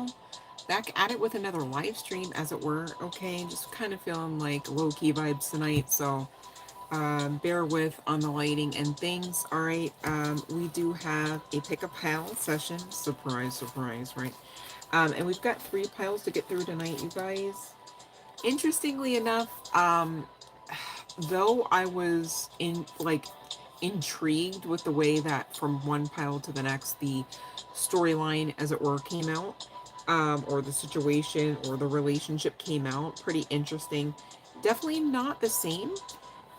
y'all. Back at it with another live stream, as it were. Okay, just kind of feeling like low-key vibes tonight, so bear with on the lighting and things. All right, we do have a pick a pile session. Surprise, surprise, right? And we've got 3 piles to get through tonight, you guys. Interestingly enough, though I was intrigued with the way that from one pile to the next the storyline, as it were, came out, or the situation or the relationship came out, pretty interesting. Definitely not the same.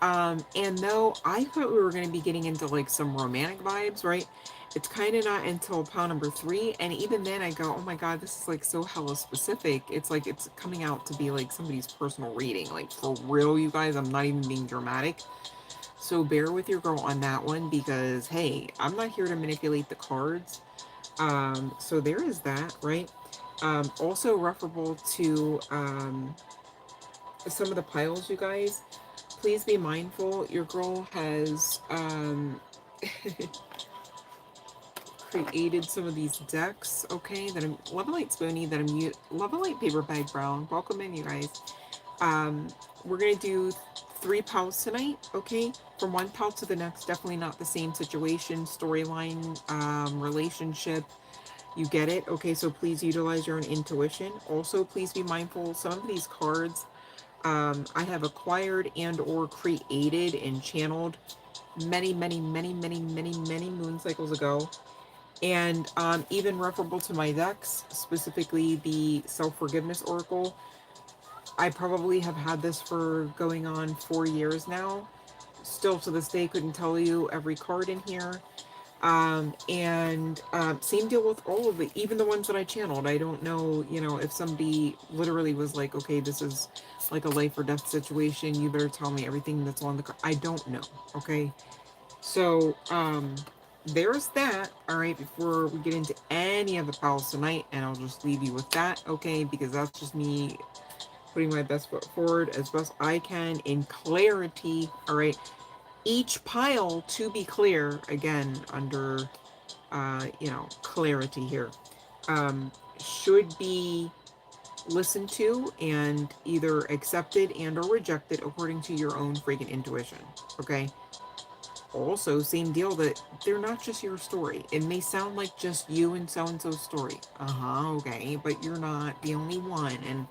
And though I thought we were going to be getting into like some romantic vibes, right? It's kind of not until pile number 3, and even then I go, oh my god, this is like so hella specific. It's like it's coming out to be like somebody's personal reading, like for real, you guys. I'm not even being dramatic. So bear with your girl on that one, because hey, I'm not here to manipulate the cards. So there is that, right? Also referable to some of the piles, you guys. Please be mindful. Your girl has created some of these decks, okay, that I'm Love and Light Spoonie, that I'm Love and Light Paper Bag Brown. Welcome in, you guys. We're gonna do 3 piles tonight, okay? From one pile to the next, definitely not the same situation, storyline, relationship. You get it? Okay, so please utilize your own intuition. Also, please be mindful, some of these cards I have acquired and or created and channeled many moon cycles ago. And even referable to my decks, specifically the Self-Forgiveness Oracle. I probably have had this for going on 4 years now. Still to this day couldn't tell you every card in here. And same deal with all of it, even the ones that I channeled. I don't know, you know, if somebody literally was like, okay, this is like a life or death situation, you better tell me everything that's on the card. I don't know, okay? So, there's that, all right, before we get into any of the piles tonight, and I'll just leave you with that, okay, because that's just me putting my best foot forward as best I can in clarity, all right? Each pile, to be clear, again, under, you know, clarity here, should be listened to and either accepted and or rejected according to your own freaking intuition, okay? Also, same deal, that they're not just your story. It may sound like just you and so-and-so's story. Okay, but you're not the only one, and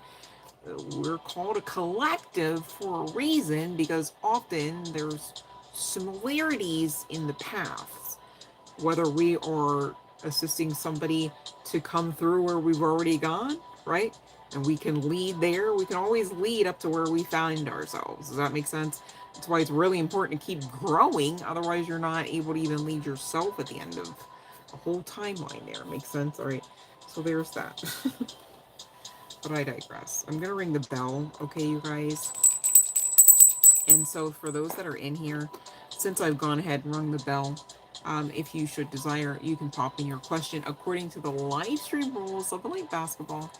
we're called a collective for a reason, because often there's similarities in the paths, whether we are assisting somebody to come through where we've already gone, right? And we can lead there. We can always lead up to where we find ourselves. Does that make sense? That's why it's really important to keep growing. Otherwise, you're not able to even lead yourself at the end of a whole timeline there. Makes sense? All right. So there's that. But I digress. I'm going to ring the bell, okay, you guys? And so for those that are in here, since I've gone ahead and rung the bell, if you should desire, you can pop in your question according to the live stream rules of the Light Basketball.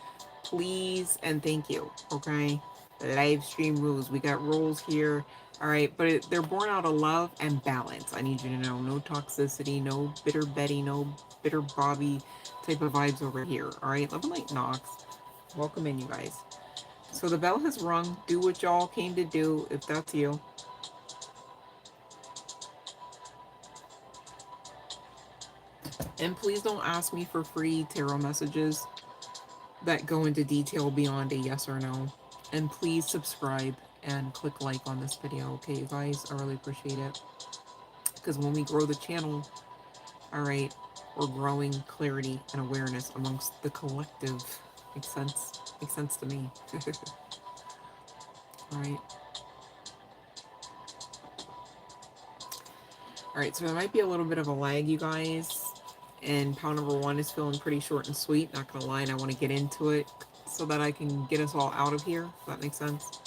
Please and thank you, okay? Live stream rules. We got rules here. All right, but they're born out of love and balance. I need you to know, no toxicity, no bitter Betty, no bitter Bobby type of vibes over here. All right, Love and Light Knox. Welcome in, you guys. So the bell has rung. Do what y'all came to do, if that's you. And please don't ask me for free tarot messages that go into detail beyond a yes or no. And please subscribe and click like on this video, okay, you guys? I really appreciate it. Because when we grow the channel, all right, we're growing clarity and awareness amongst the collective. Makes sense? Makes sense to me. All right. All right, so there might be a little bit of a lag, you guys. And pile number 1 is feeling pretty short and sweet. Not gonna lie, and I want to get into it so that I can get us all out of here. If that makes sense.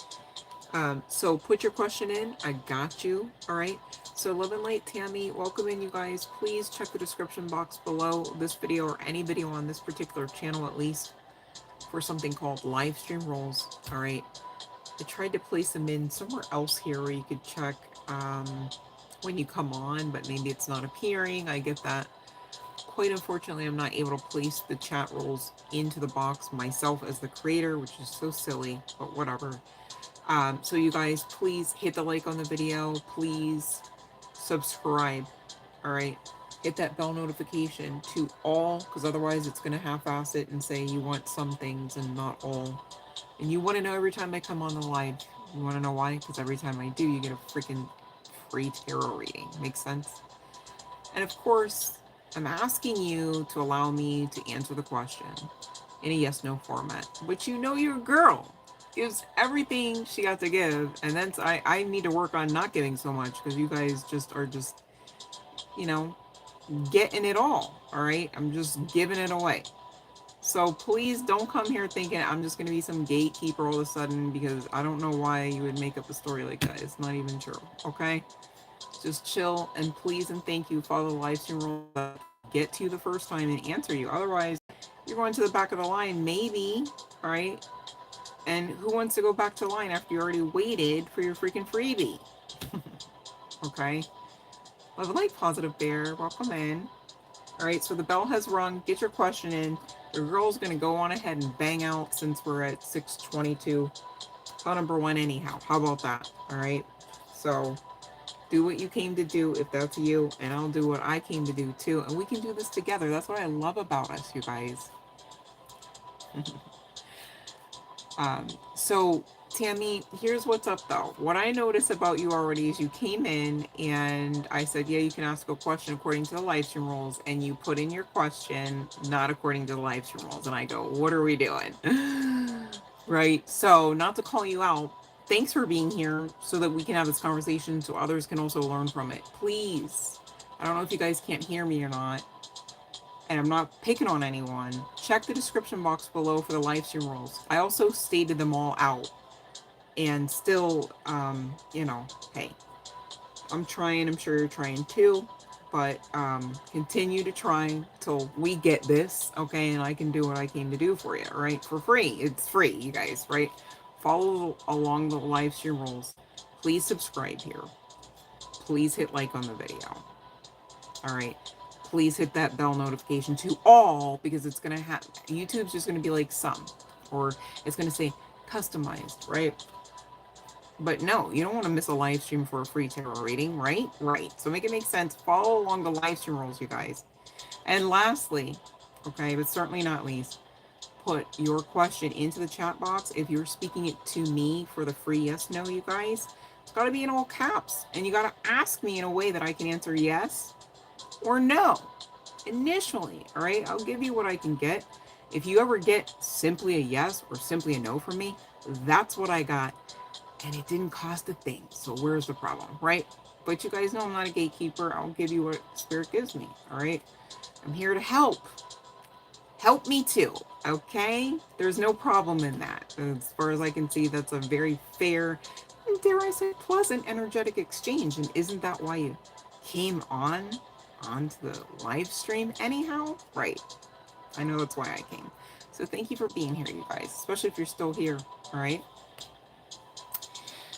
So put your question in. I got you. All right. So Love and Light Tammy, welcome in, you guys. Please check the description box below this video, or any video on this particular channel at least, for something called live stream roles. All right. I tried to place them in somewhere else here where you could check when you come on, but maybe it's not appearing. I get that quite unfortunately, I'm not able to place the chat rules into the box myself as the creator, which is so silly, but whatever. So you guys, please hit the like on the video. Please subscribe. All right. Hit that bell notification to all, because otherwise it's going to half-ass it and say you want some things and not all. And you want to know every time I come on the live. You want to know why? Because every time I do, you get a freaking free tarot reading. Makes sense? And of course, I'm asking you to allow me to answer the question in a yes-no format, which you know your girl gives everything she got to give, and then I need to work on not giving so much, because you guys just are just, you know, getting it all right? I'm just giving it away. So please don't come here thinking I'm just going to be some gatekeeper all of a sudden, because I don't know why you would make up a story like that. It's not even true, okay? Just chill, and please and thank you, follow the live stream rules that get to you the first time and answer you. Otherwise, you're going to the back of the line, maybe, all right? And who wants to go back to the line after you already waited for your freaking freebie? Okay? Love and light, Positive Bear, welcome in. All right, so the bell has rung. Get your question in. The girl's going to go on ahead and bang out since we're at 6:22. Call number 1 anyhow. How about that? All right? So do what you came to do if that's you, and I'll do what I came to do too. And we can do this together. That's what I love about us, you guys. So Tammy, here's what's up though. What I notice about you already is you came in and I said, yeah, you can ask a question according to the live stream rules, and you put in your question not according to the live stream rules, and I go, what are we doing? Right? So not to call you out, thanks for being here so that we can have this conversation so others can also learn from it. Please. I don't know if you guys can't hear me or not, and I'm not picking on anyone. Check the description box below for the live stream rules. I also stated them all out, and still, you know, hey, I'm trying, I'm sure you're trying too, but continue to try till we get this, okay, and I can do what I came to do for you, right, for free. It's free, you guys, right? Follow along the live stream rules. Please subscribe here. Please hit like on the video. All right. Please hit that bell notification to all, because it's going to have, YouTube's just going to be like some, or it's going to say customized, right? But no, you don't want to miss a live stream for a free tarot reading, right? Right. So make it make sense. Follow along the live stream rules, you guys. And lastly, okay, but certainly not least, put your question into the chat box. If you're speaking it to me for the free yes, no, you guys, it's got to be in all caps. And you got to ask me in a way that I can answer yes or no initially. All right, I'll give you what I can get. If you ever get simply a yes or simply a no from me, that's what I got, and it didn't cost a thing. So where's the problem, right? But you guys know I'm not a gatekeeper. I'll give you what spirit gives me. All right, I'm here to help me too, okay? There's no problem in that. As far as I can see, that's a very fair and, dare I say, pleasant energetic exchange. And isn't that why you came onto the live stream anyhow? Right. I know that's why I came. So thank you for being here, you guys, especially if you're still here. All right.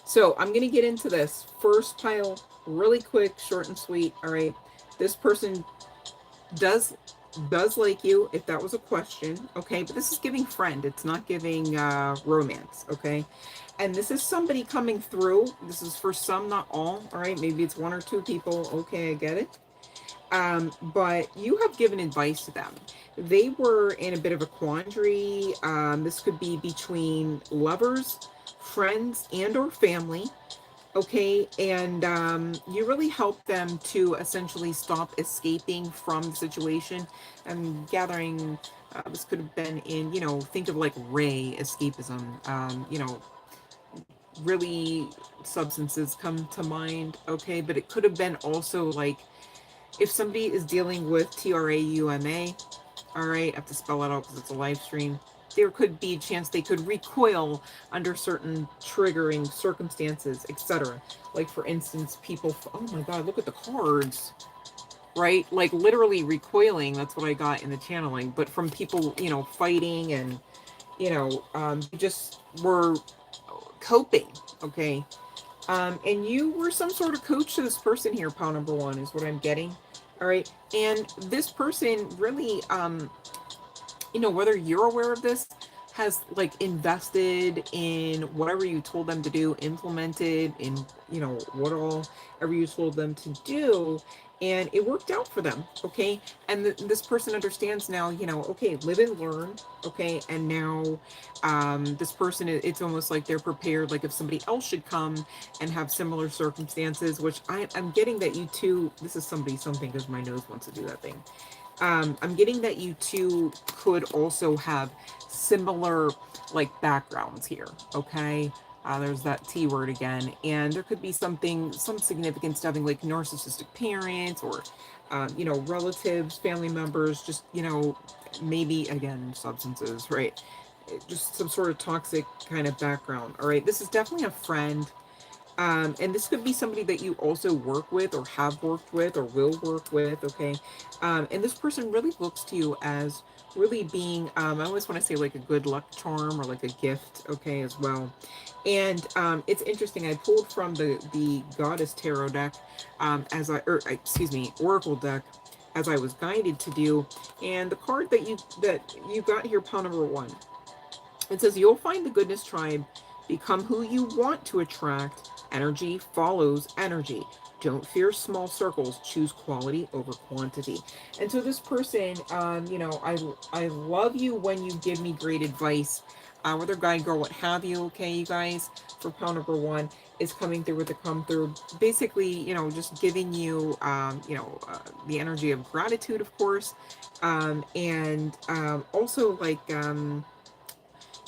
So I'm going to get into this first pile really quick, short and sweet. All right. This person does like you, if that was a question. Okay. But this is giving friend. It's not giving romance. Okay. And this is somebody coming through. This is for some, not all. All right. Maybe it's 1 or 2 people. Okay. I get it. But you have given advice to them. They were in a bit of a quandary. This could be between lovers, friends, and or family. Okay. And you really helped them to essentially stop escaping from the situation. And gathering, this could have been in, you know, think of like Ray escapism. You know, really substances come to mind. Okay. But it could have been also like, if somebody is dealing with TRAUMA, all right, I have to spell it out because it's a live stream, there could be a chance they could recoil under certain triggering circumstances, etc. Like, for instance, people, oh my God, look at the cards, right? Like, literally recoiling, that's what I got in the channeling, but from people, you know, fighting and, you know, just were coping, okay? And you were some sort of coach to this person here, pile number 1, is what I'm getting. All right. And this person really, you know, whether you're aware of this, has like invested in whatever you told them to do, implemented in, you know, what all ever you told them to do, and it worked out for them. Okay. And this person understands now, you know, okay, live and learn. Okay. And now this person, it's almost like they're prepared, like if somebody else should come and have similar circumstances, which I'm getting that you two, this is somebody something because my nose wants to do that thing. I'm getting that you two could also have similar like backgrounds here. Okay. There's that T word again. And there could be something, some significance to having like narcissistic parents or, you know, relatives, family members, just, you know, maybe again, substances, right? Just some sort of toxic kind of background. All right. This is definitely a friend. And this could be somebody that you also work with or have worked with or will work with, okay? And this person really looks to you as really being, I always want to say like a good luck charm or like a gift, okay, as well. And it's interesting, I pulled from the Goddess Tarot deck, excuse me, Oracle deck, as I was guided to do. And the card that you got here, pile number one, it says, you'll find the goodness tribe. Become who you want to attract. Energy follows energy. Don't fear small circles. Choose quality over quantity. And so this person, you know, I love you when you give me great advice, whether guy, girl, what have you. Okay, you guys, for pile number one is coming through with the come through. Basically, you know, just giving you, you know, the energy of gratitude, of course, and also like.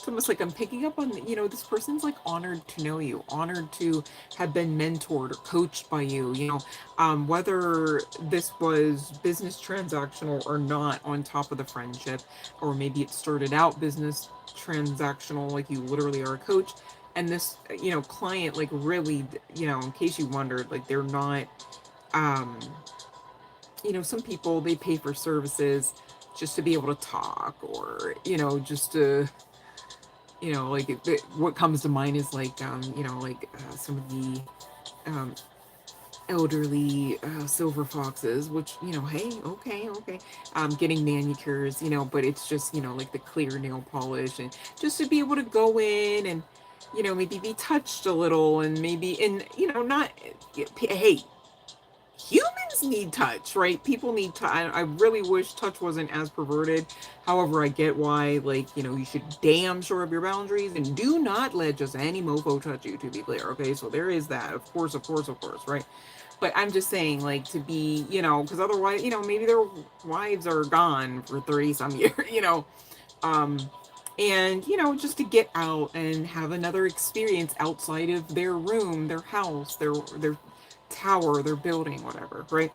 It's almost like I'm picking up on, you know, this person's like honored to know you, honored to have been mentored or coached by you, you know, whether this was business transactional or not on top of the friendship, or maybe it started out business transactional, like you literally are a coach. And this, you know, client, like really, you know, in case you wondered, like they're not, um, you know, some people, they pay for services just to be able to talk or, you know, just to, you know, like what comes to mind is like, you know, like some of the um, elderly silver foxes, which, you know, hey, okay, getting manicures, you know, but it's just, you know, like the clear nail polish and just to be able to go in and, you know, maybe be touched a little and maybe, and, you know, not, hey, humans need touch, right? People need touch. I really wish touch wasn't as perverted. However, I get why, like, you know, you should damn sure of your boundaries and do not let just any mofo touch you, to be clear. Okay, so there is that. Of course, right? But I'm just saying, like, to be, you know, because otherwise, you know, maybe their wives are gone for 30 some years, you know. Um, and, you know, just to get out and have another experience outside of their room, their house, their tower, their building, whatever, right?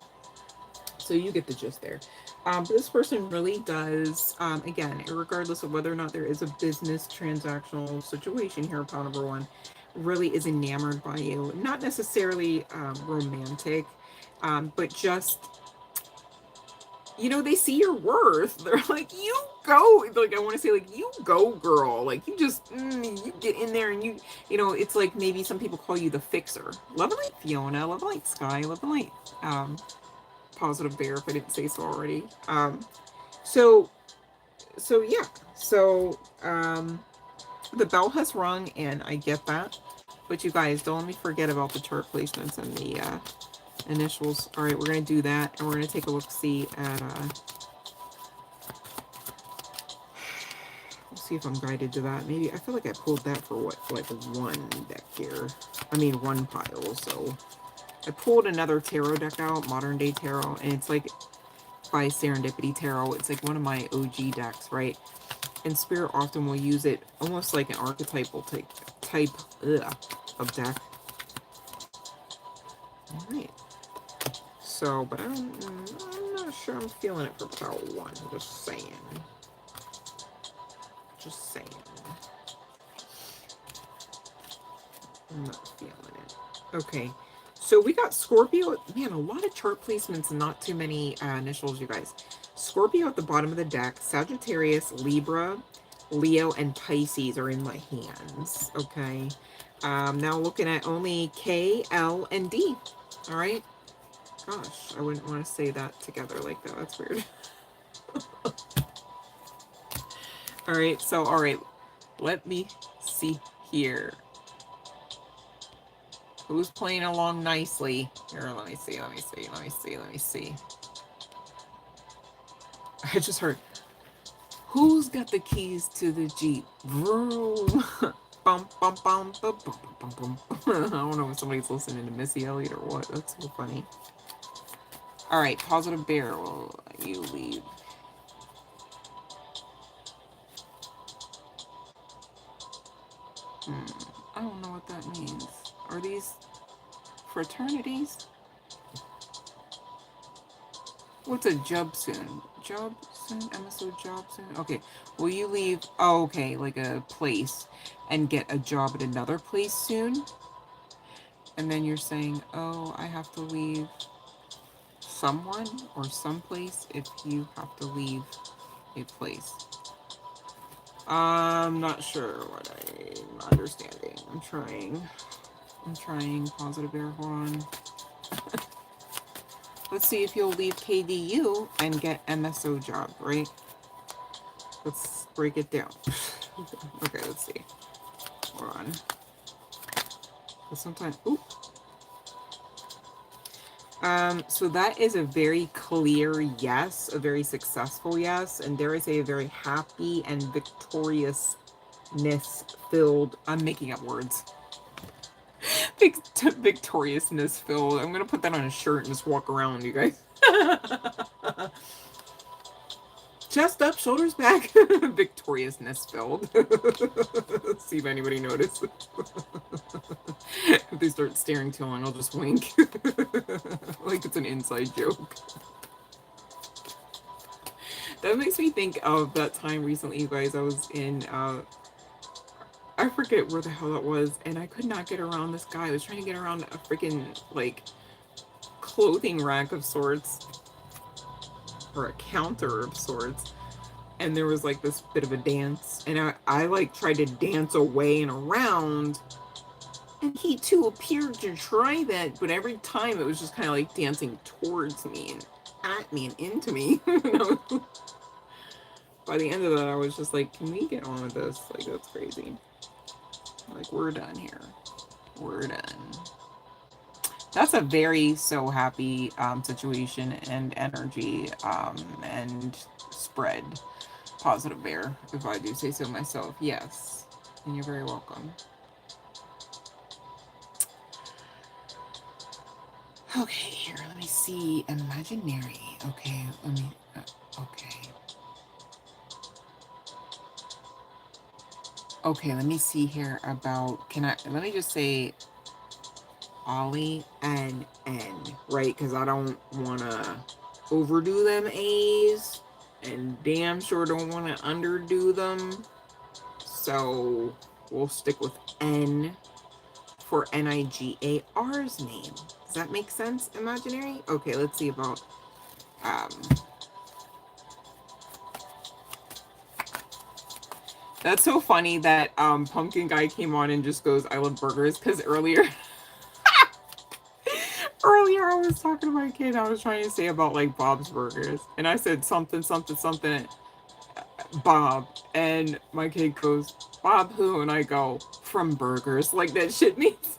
So you get the gist there. But this person really does, again, regardless of whether or not there is a business transactional situation here upon number one, really is enamored by you. Not necessarily romantic, but just, you know, they see your worth. They're like, you go. Like, I want to say, like, you go, girl. Like, you just, you get in there and you know, it's like maybe some people call you the fixer. Love and light Fiona, love and light Sky, love and light positive bear, if I didn't say so already. So, so yeah. So, the bell has rung and I get that. But you guys, don't let me forget about the chart placements and the, initials. All right, we're going to do that, and we're going to take a look, see at, let's see if I'm guided to that. Maybe, I feel like I pulled that for what, like one deck here. I mean, one pile, so. I pulled another tarot deck out, Modern Day Tarot, and it's like by Serendipity Tarot. It's like one of my OG decks, right? And Spirit often will use it almost like an archetypal type of deck. All right. So, but I'm not sure I'm feeling it for pile one. Just saying. Just saying. I'm not feeling it. Okay. So we got Scorpio. Man, a lot of chart placements and not too many initials, you guys. Scorpio at the bottom of the deck. Sagittarius, Libra, Leo, and Pisces are in my hands. Okay. Now looking at only K, L, and D. All right. Gosh, I wouldn't want to say that together like that. That's weird. Alright, so, alright. Let me see here. Who's playing along nicely? Here, let me see, let me see, let me see, let me see. I just heard, who's got the keys to the Jeep? Vroom. Bum, bum, bum, bum, bum, bum, bum. I don't know if somebody's listening to Missy Elliott or what. That's so funny. Alright, positive bear. Will you leave? I don't know what that means. Are these fraternities? What's a job soon? Job soon? MSO job soon? Okay. Will you leave? Oh, okay. Like a place and get a job at another place soon? And then you're saying, oh, I have to leave someone or someplace if you have to leave a place. I'm not sure what I'm understanding. I'm trying. Positive air. Hold on. Let's see if you'll leave KDU and get MSO job, right? Let's break it down. Okay, let's see. Hold on. But sometimes, ooh. So that is a very clear yes, a very successful yes, and there is a very happy and victoriousness filled, I'm making up words. Victoriousness filled. I'm gonna put that on a shirt and just walk around, you guys. Chest up, shoulders back. Victoriousness filled. Let's see if anybody notices. If they start staring too long, I'll just wink. Like it's an inside joke. That makes me think of that time recently, you guys. I was in, I forget where the hell it was, and I could not get around this guy. I was trying to get around a freaking, like, clothing rack of sorts. Or a counter of sorts. And there was, like, this bit of a dance. And I like, tried to dance away and around. And he, too, appeared to try that. But every time, it was just kind of, like, dancing towards me and at me and into me. By the end of that, I was just like, can we get on with this? Like, that's crazy. Like, we're done here. We're done. That's a very so happy situation and energy and spread. Positive bear, if I do say so myself. Yes. And you're very welcome. Okay, here, let me see. Imaginary. Okay, let me... okay. Okay, let me see here about... let me just say... Ollie and N, right? Because I don't want to overdo them A's, and damn sure don't want to underdo them. So we'll stick with N for Niggar's name. Does that make sense, imaginary? Okay, let's see about that's so funny that Pumpkin Guy came on and just goes, I love burgers, because earlier I was talking to my kid. I was trying to say about like Bob's Burgers, and I said something, Bob, and my kid goes, Bob who? And I go, from Burgers. Like that shit means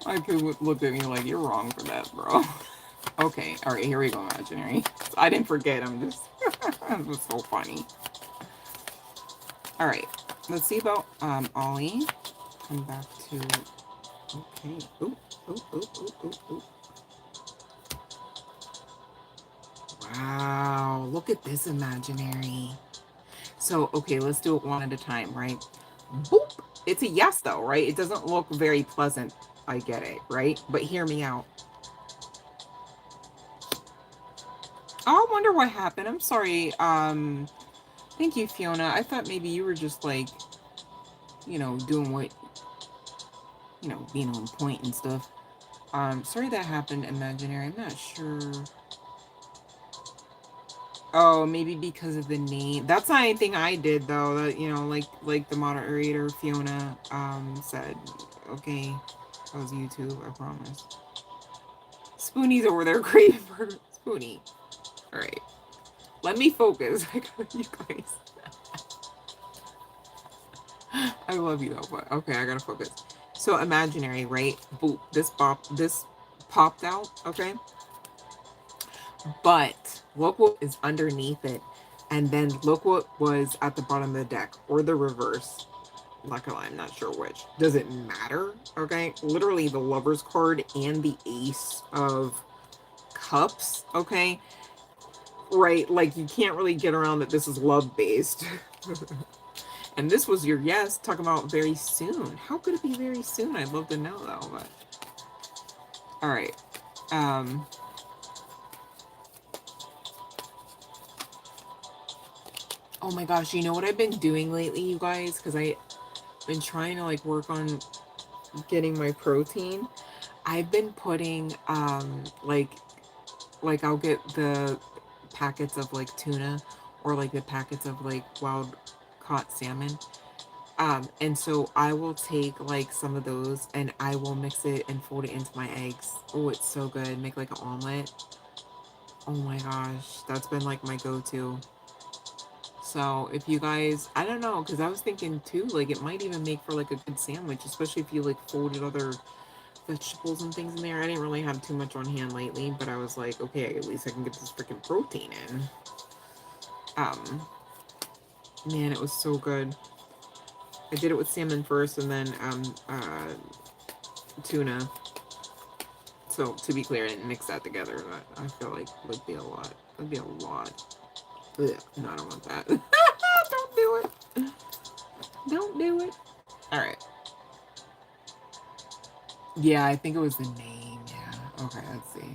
my kid looked at me like, you're wrong for that, bro. Okay, all right, here we go, imaginary. I didn't forget. I'm just it was so funny. All right, let's see about Ollie. Come back to, okay, ooh. Wow, look at this imaginary. So, okay, let's do it one at a time, right? Boop. It's a yes, though, right? It doesn't look very pleasant. I get it, right? But hear me out. Oh, I wonder what happened. I'm sorry. Thank you, Fiona. I thought maybe you were just like, you know, doing what, you know, being on point and stuff. Sorry that happened, imaginary. I'm not sure. Oh, maybe because of the name. That's not anything I did though. That, you know, like the moderator Fiona said. Okay, that was YouTube. I promise. Spoonie's over there craving for Spoonie. All right, let me focus. I got you guys. I love you though, but okay, I gotta focus. So imaginary, right? Boop. This popped out. Okay, but look what is underneath it, and then look what was at the bottom of the deck, or the reverse. Not gonna lie, I'm not sure which. Does it matter? Okay, literally the Lover's card and the Ace of Cups. Okay, right? Like you can't really get around that this is love based. And this was your yes, talking about very soon. How could it be very soon? I'd love to know though, but all right. Oh my gosh, you know what I've been doing lately, you guys? Because I've been trying to like work on getting my protein. I've been putting like I'll get the packets of like tuna or like the packets of like wild caught salmon. And so I will take like some of those and I will mix it and fold it into my eggs. Oh, it's so good. Make like an omelet. Oh my gosh, that's been like my go-to. So if you guys, I don't know, because I was thinking too, like it might even make for like a good sandwich, especially if you like folded other vegetables and things in there. I didn't really have too much on hand lately, but I was like, okay, at least I can get this freaking protein in. Man, it was so good. I did it with salmon first and then tuna. So to be clear, I didn't mix that together. But I feel like would be a lot. Would be a lot. Ugh, no, I don't want that. Don't do it. Don't do it. All right. Yeah, I think it was the name. Yeah. Okay, let's see.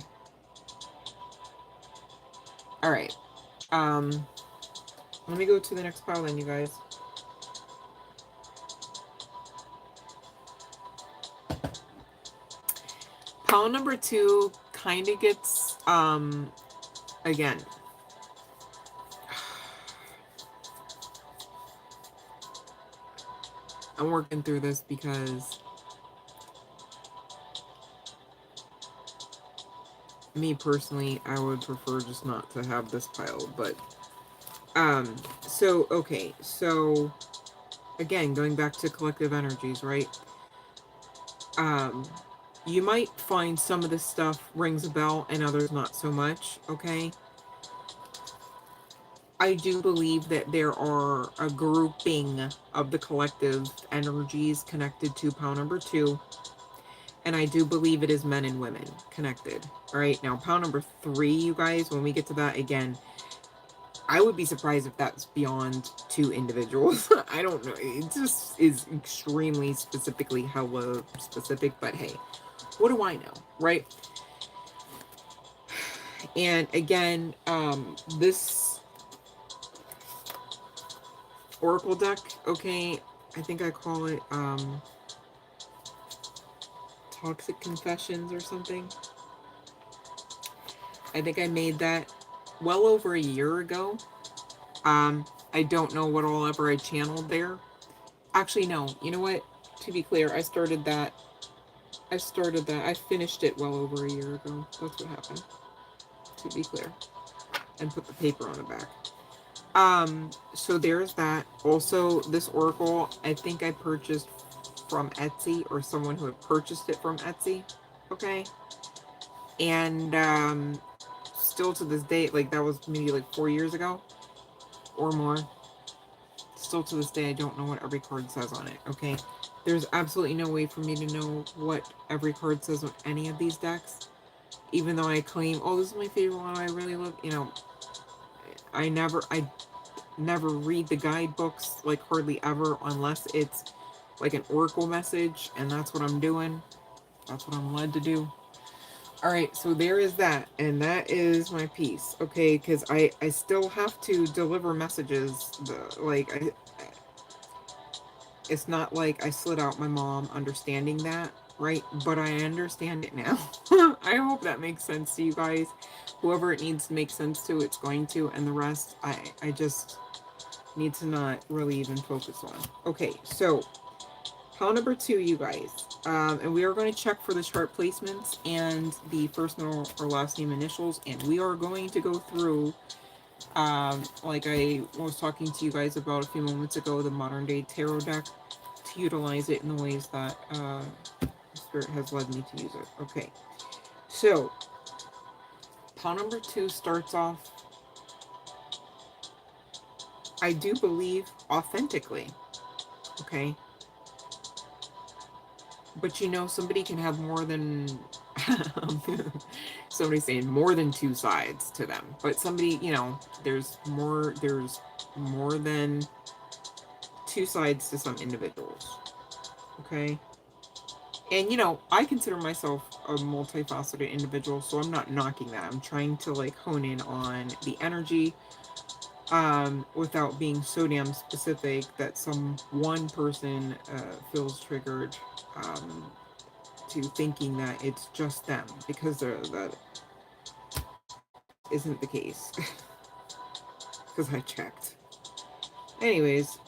All right. Let me go to the next pile then, you guys. Pile number 2 kind of gets, again, I'm working through this because me personally, I would prefer just not to have this pile, but, so, okay, so, again, going back to collective energies, right? You might find some of this stuff rings a bell and others not so much, okay? I do believe that there are a grouping of the collective energies connected to pile number 2. And I do believe it is men and women connected. All right, now pile number 3, you guys, when we get to that again, I would be surprised if that's beyond 2 individuals. I don't know. It just is extremely specifically hella specific, but hey, what do I know, right? And again, this Oracle deck, okay, I think I call it Toxic Confessions or something. I think I made that well over a year ago. I don't know what all ever I channeled there. Actually, no. You know what? To be clear, I started that. I finished it well over a year ago. That's what happened. To be clear. And put the paper on the back. So there's that. Also, this Oracle, I think I purchased from Etsy or someone who had purchased it from Etsy. Okay. And, still to this day, like that was maybe like 4 years ago or more. Still to this day, I don't know what every card says on it, okay? There's absolutely no way for me to know what every card says on any of these decks. Even though I claim, oh, this is my favorite one, I really love, you know, I never read the guidebooks, like hardly ever, unless it's like an oracle message, and that's what I'm doing. That's what I'm led to do. All right, so there is that, and that is my piece, okay? Because I still have to deliver messages. It's not like I slid out my mom understanding that, right? But I understand it now. I hope that makes sense to you guys. Whoever it needs to make sense to, it's going to, and the rest, I just need to not really even focus on. Okay, so pile number 2, you guys. And we are going to check for the chart placements and the first, middle, or last name initials, and we are going to go through, like I was talking to you guys about a few moments ago, the modern day tarot deck, to utilize it in the ways that Spirit has led me to use it. Okay, so pile number 2 starts off, I do believe, authentically. Okay, but you know, somebody can have more than somebody's saying more than 2 sides to them, but somebody, you know, there's more than 2 sides to some individuals. Okay, and you know, I consider myself a multifaceted individual, so I'm not knocking that. I'm trying to like hone in on the energy, without being so damn specific that some one person feels triggered to thinking that it's just them, because that isn't the case. Because I checked. Anyways,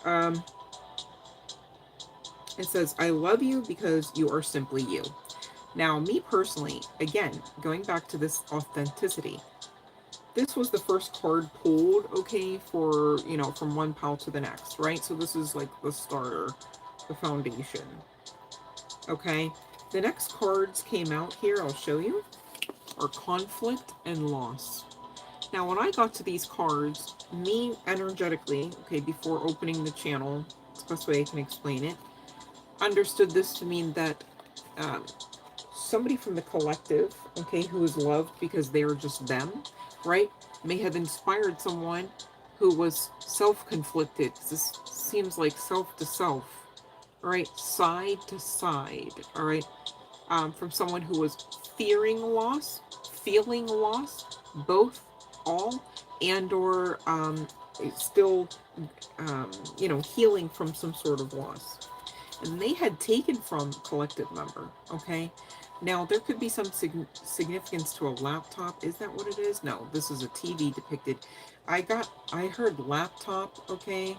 it says, I love you because you are simply you. Now, me personally, again, going back to this authenticity, this was the first card pulled, okay, for, you know, from one pile to the next, right? So this is like the starter, the foundation. Okay, the next cards came out here, I'll show you, are conflict and loss. Now, when I got to these cards, me energetically, okay, before opening the channel, it's the best way I can explain it, understood this to mean that somebody from the collective, okay, who is loved because they are just them, right, may have inspired someone who was self-conflicted. This seems like self to self, all right, side to side, all right, from someone who was fearing loss, feeling loss, both, all, and or still, you know, healing from some sort of loss. And they had taken from collective member, okay? Now, there could be some significance to a laptop. Is that what it is? No, this is a TV depicted. I heard laptop, okay?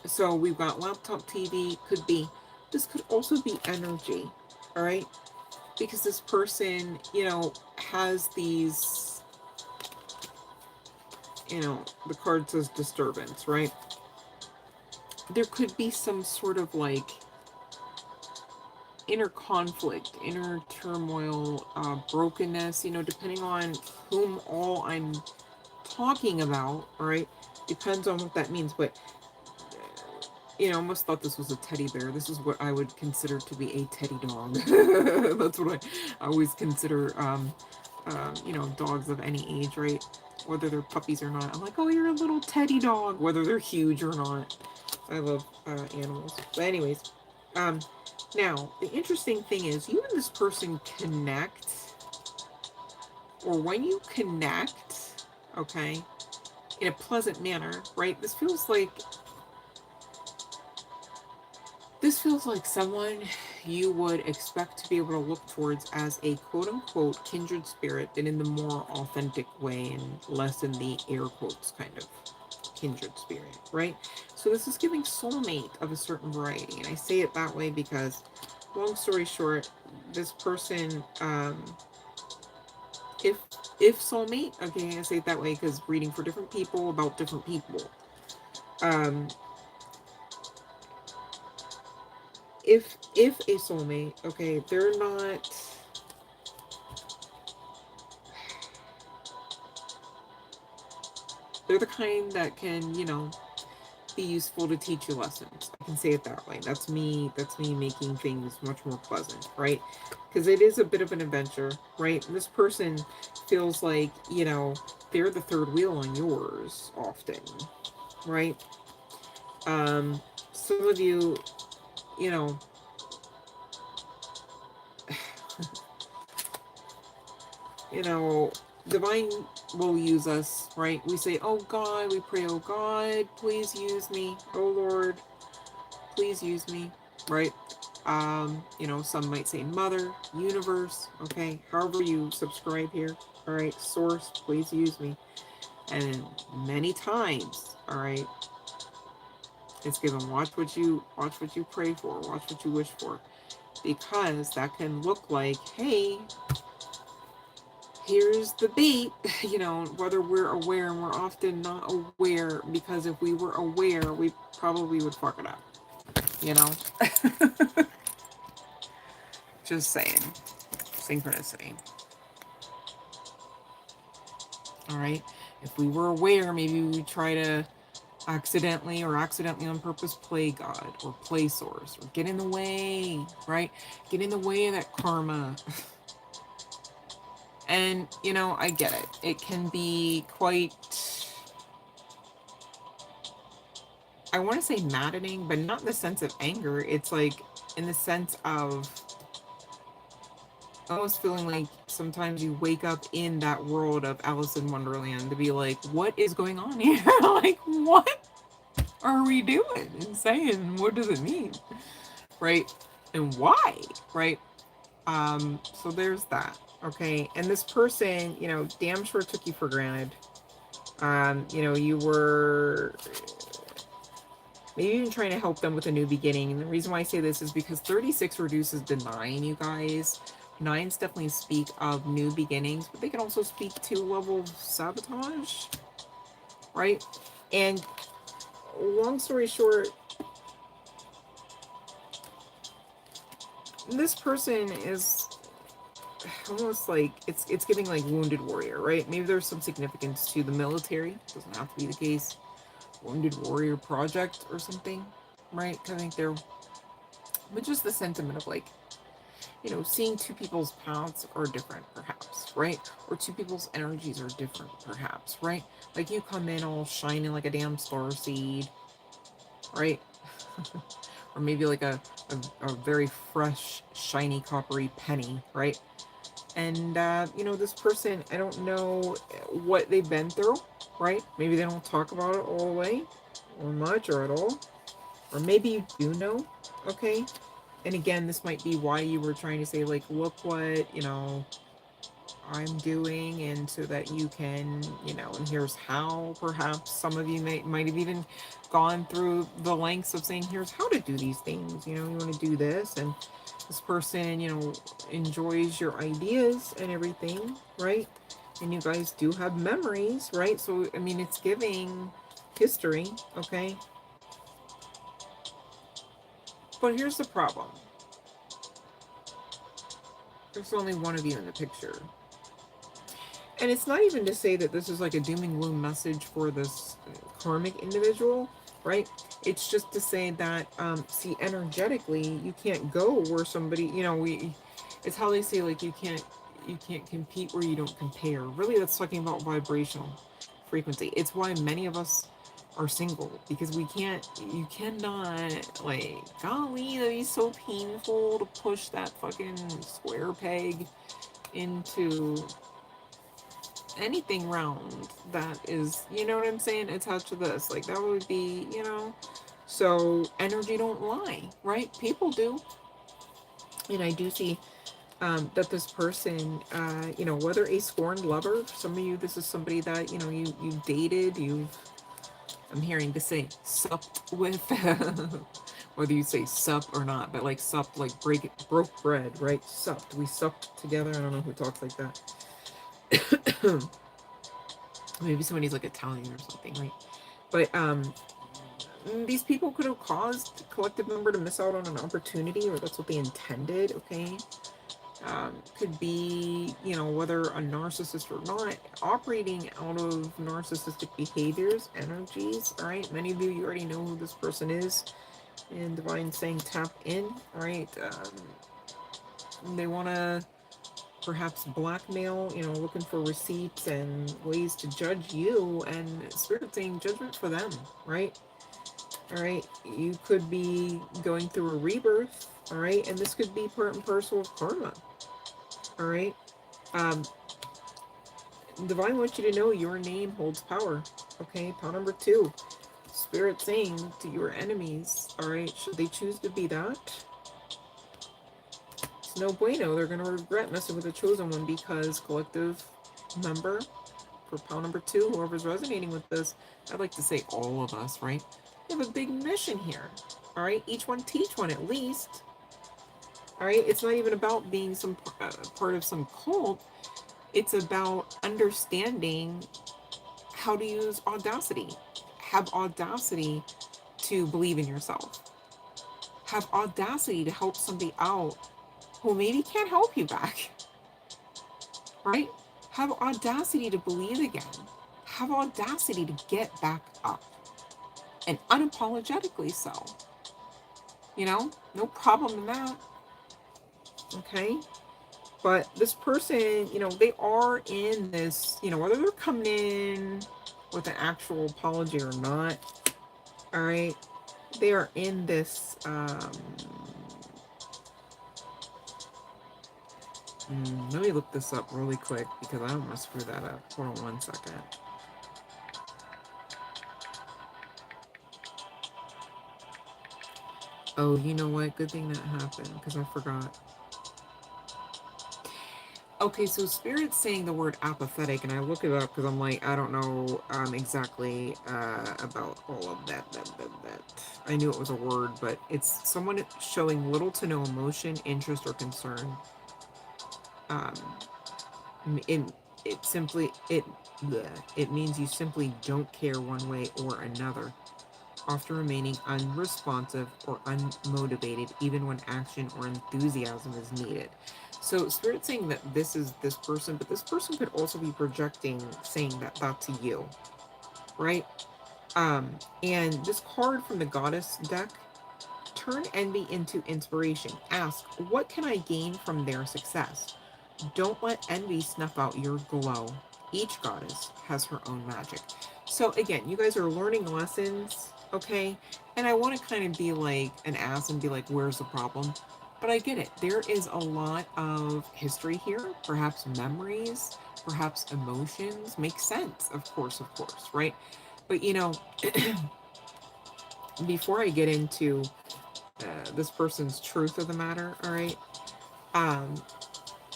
So we've got laptop, TV, could be, this could also be energy, all right? Because this person, you know, has these, you know, the card says disturbance, right? There could be some sort of like inner conflict, inner turmoil, brokenness, you know, depending on whom all I'm talking about, all right? Depends on what that means, but you know, I almost thought this was a teddy bear. This is what I would consider to be a teddy dog. That's what I always consider, you know, dogs of any age, right? Whether they're puppies or not. I'm like, oh, you're a little teddy dog, whether they're huge or not. I love animals. But anyways, now, the interesting thing is, you and this person connect, or when you connect, okay, in a pleasant manner, right? This feels like someone you would expect to be able to look towards as a quote-unquote kindred spirit, but in the more authentic way and less in the air quotes kind of kindred spirit, right? So this is giving soulmate of a certain variety, and I say it that way because, long story short, this person, if soulmate, okay, I say it that way because reading for different people about different people, if a soulmate, okay, they're not, they're the kind that can, you know, be useful to teach you lessons. I can say it that way. That's me making things much more pleasant, right? Because it is a bit of an adventure, right? And this person feels like, you know, they're the third wheel on yours often, right? Some of you, you know, you know, divine will use us, right? We say, oh God, we pray, oh God, please use me. Oh Lord, please use me, right? You know, some might say mother, universe, okay, however you subscribe here. All right, source, please use me. And many times, all right, it's given watch what you pray for, watch what you wish for, because that can look like, hey, here's the bait, you know, whether we're aware, and we're often not aware, because if we were aware, we probably would fuck it up, you know. Just saying. Synchronicity. All right. If we were aware, maybe we would try to accidentally on purpose play God or play source or get in the way, right? Get in the way of that karma. And, you know, I get it. It can be quite, I want to say maddening, but not in the sense of anger. It's like in the sense of almost feeling like sometimes you wake up in that world of Alice in Wonderland to be like, what is going on here? Like, what are we doing and saying? What does it mean? Right? And why? Right? So there's that. Okay. And this person, you know, damn sure took you for granted. You know, you were maybe even trying to help them with a new beginning. And the reason why I say this is because 36 reduces the 9, you guys. 9s definitely speak of new beginnings, but they can also speak to level of sabotage, right? And long story short, this person is almost like it's giving like wounded warrior, right? Maybe there's some significance to the military. Doesn't have to be the case. Wounded warrior project or something, right? I think they're, but just the sentiment of like, you know, seeing two people's paths are different, perhaps, right? Or two people's energies are different, perhaps, right? Like you come in all shining like a damn star seed, right? Or maybe like a very fresh, shiny, coppery penny, right? And, you know, this person, I don't know what they've been through, right? Maybe they don't talk about it all the way, or much, or at all. Or maybe you do know, okay? And again, this might be why you were trying to say, like, look what, you know, I'm doing, and so that you can, you know, and here's how. Perhaps some of you might have even gone through the lengths of saying, here's how to do these things, you know, you want to do this, and this person, you know, enjoys your ideas and everything, right? And you guys do have memories, right? So, I mean, it's giving history, okay? But here's the problem. There's only one of you in the picture. And it's not even to say that this is like a doom and gloom message for this karmic individual, right? It's just to say that, see, energetically, you can't go where somebody, you know, it's how they say, like, you can't compete where you don't compare. Really, that's talking about vibrational frequency. It's why many of us are single, because you cannot, like, golly, that'd be so painful to push that fucking square peg into anything round that is, you know what I'm saying, attached to this. Like, that would be, you know, so energy don't lie, right? People do. And I do see that this person, you know, whether a scorned lover, some of you, this is somebody that, you know, you dated, I'm hearing to say supped with, whether you say sup or not, but like supped, like broke bread, right? Supped, we supped together. I don't know who talks like that. Maybe somebody's like Italian or something, right? But these people could have caused a collective member to miss out on an opportunity, or that's what they intended, okay? Could be, you know, whether a narcissist or not, operating out of narcissistic behaviors, energies, all right? Many of you already know who this person is. And Divine saying tap in, all right? They want to perhaps blackmail, you know, looking for receipts and ways to judge you, and Spirit saying judgment for them, right? All right, you could be going through a rebirth, all right, and this could be part and parcel of karma, all right? Divine wants you to know your name holds power, okay? Power number 2, Spirit saying to your enemies, all right, should they choose to be that, it's no bueno. They're going to regret messing with the chosen one, because collective member for pile number 2, whoever's resonating with this, I'd like to say all of us, right? We have a big mission here. All right, each one teach one at least. All right, it's not even about being some part of some cult. It's about understanding how to use audacity. Have audacity to believe in yourself. Have audacity to help somebody out who maybe can't help you back. Right? Have audacity to believe again. Have audacity to get back up. And unapologetically so. You know, no problem in that. Okay? But this person, you know, they are in this, you know, whether they're coming in with an actual apology or not, all right, they are in this, let me look this up really quick because I don't want to screw that up. Hold on one second. Oh, you know what? Good thing that happened because I forgot. Okay, so Spirit's saying the word apathetic, and I look it up because I'm like, I don't know exactly about all of that. I knew it was a word, but it's someone showing little to no emotion, interest, or concern. Um, it simply it means you simply don't care one way or another, often remaining unresponsive or unmotivated even when action or enthusiasm is needed. So Spirit's saying that this is this person, but this person could also be projecting, saying that to you, right? And this card from the Goddess deck, turn envy into inspiration. Ask, what can I gain from their success? Don't let envy snuff out your glow. Each goddess has her own magic. So again, you guys are learning lessons, okay? And I want to kind of be like an ass and be like, where's the problem? But I get it. There is a lot of history here, perhaps memories, perhaps emotions. Makes sense, of course, right? But you know, before I get into this person's truth of the matter, all right? Um,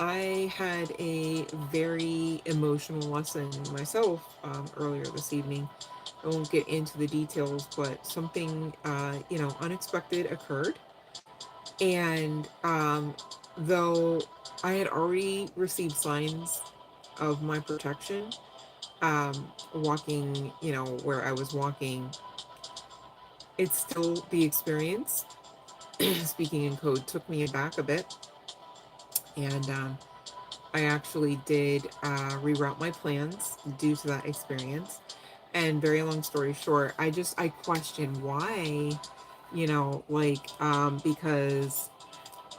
I had a very emotional lesson myself earlier this evening. I won't get into the details, but something, you know, unexpected occurred. And though I had already received signs of my protection, walking, you know, where I was walking, it's still the experience, speaking in code, took me aback a bit. And I actually did reroute my plans due to that experience. And very long story short, I question why, you know, like, because,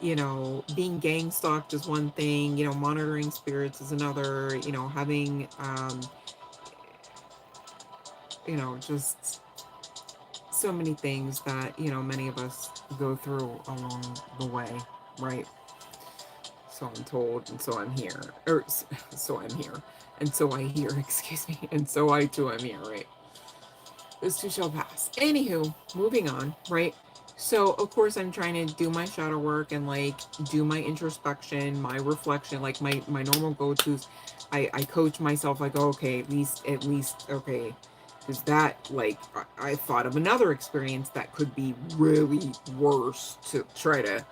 you know, being gang stalked is one thing, you know, monitoring spirits is another, you know, having, you know, just so many things that, you know, many of us go through along the way, right? So I'm told, and so I'm here, or so I'm here, and so I hear, excuse me, and so I too am here, right? This too shall pass. Anywho, moving on, right? So of course I'm trying to do my shadow work and like do my introspection, my reflection, like my normal go-tos. I coach myself like, oh, okay, at least okay, because that, like, I thought of another experience that could be really worse to try to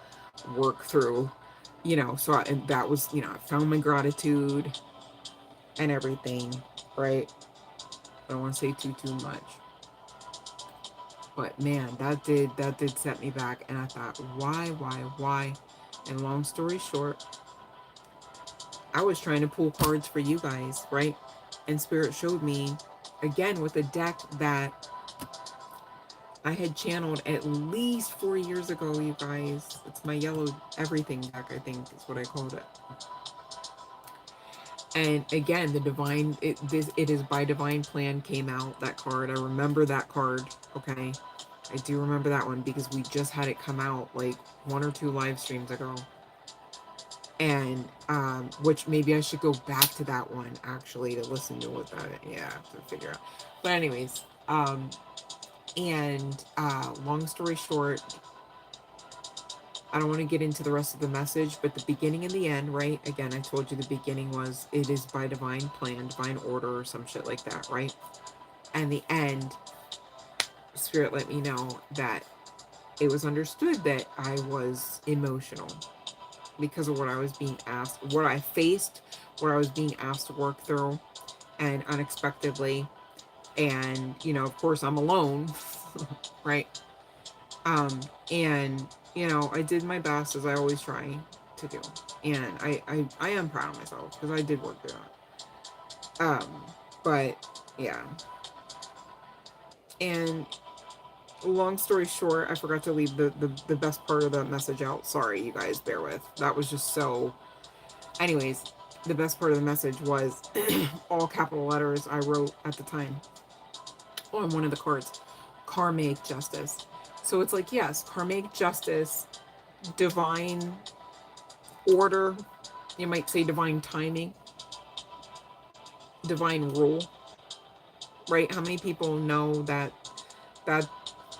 work through, you know. So and that was, you know, I found my gratitude and everything, right? I don't want to say too much. But man, that did set me back, and I thought, why? And long story short, I was trying to pull cards for you guys, right? And Spirit showed me, again, with a deck that I had channeled at least 4 years ago, you guys. It's my yellow everything deck, I think is what I called it. And again, the divine, it is by divine plan came out, that card. I remember that card, okay? I do remember that one because we just had it come out like 1 or 2 live streams ago. And which maybe I should go back to that one actually to listen to what that, yeah, to figure out. But anyways, and long story short, I don't want to get into the rest of the message, but the beginning and the end, right? Again, I told you the beginning was, it is by divine plan, divine order, or some shit like that, right? And the end, Spirit let me know that it was understood that I was emotional because of what I was being asked, what I faced, what I was being asked to work through, and unexpectedly. And, you know, of course, I'm alone, right? And, you know, I did my best as I always try to do. And I am proud of myself because I did work through that. But yeah. And long story short, I forgot to leave the best part of the message out. Sorry, you guys, bear with. That was just so. Anyways, the best part of the message was all capital letters I wrote at the time on one of the cards, karmic justice. So it's like, yes, karmic justice, divine order, you might say divine timing, divine rule, right? How many people know that bad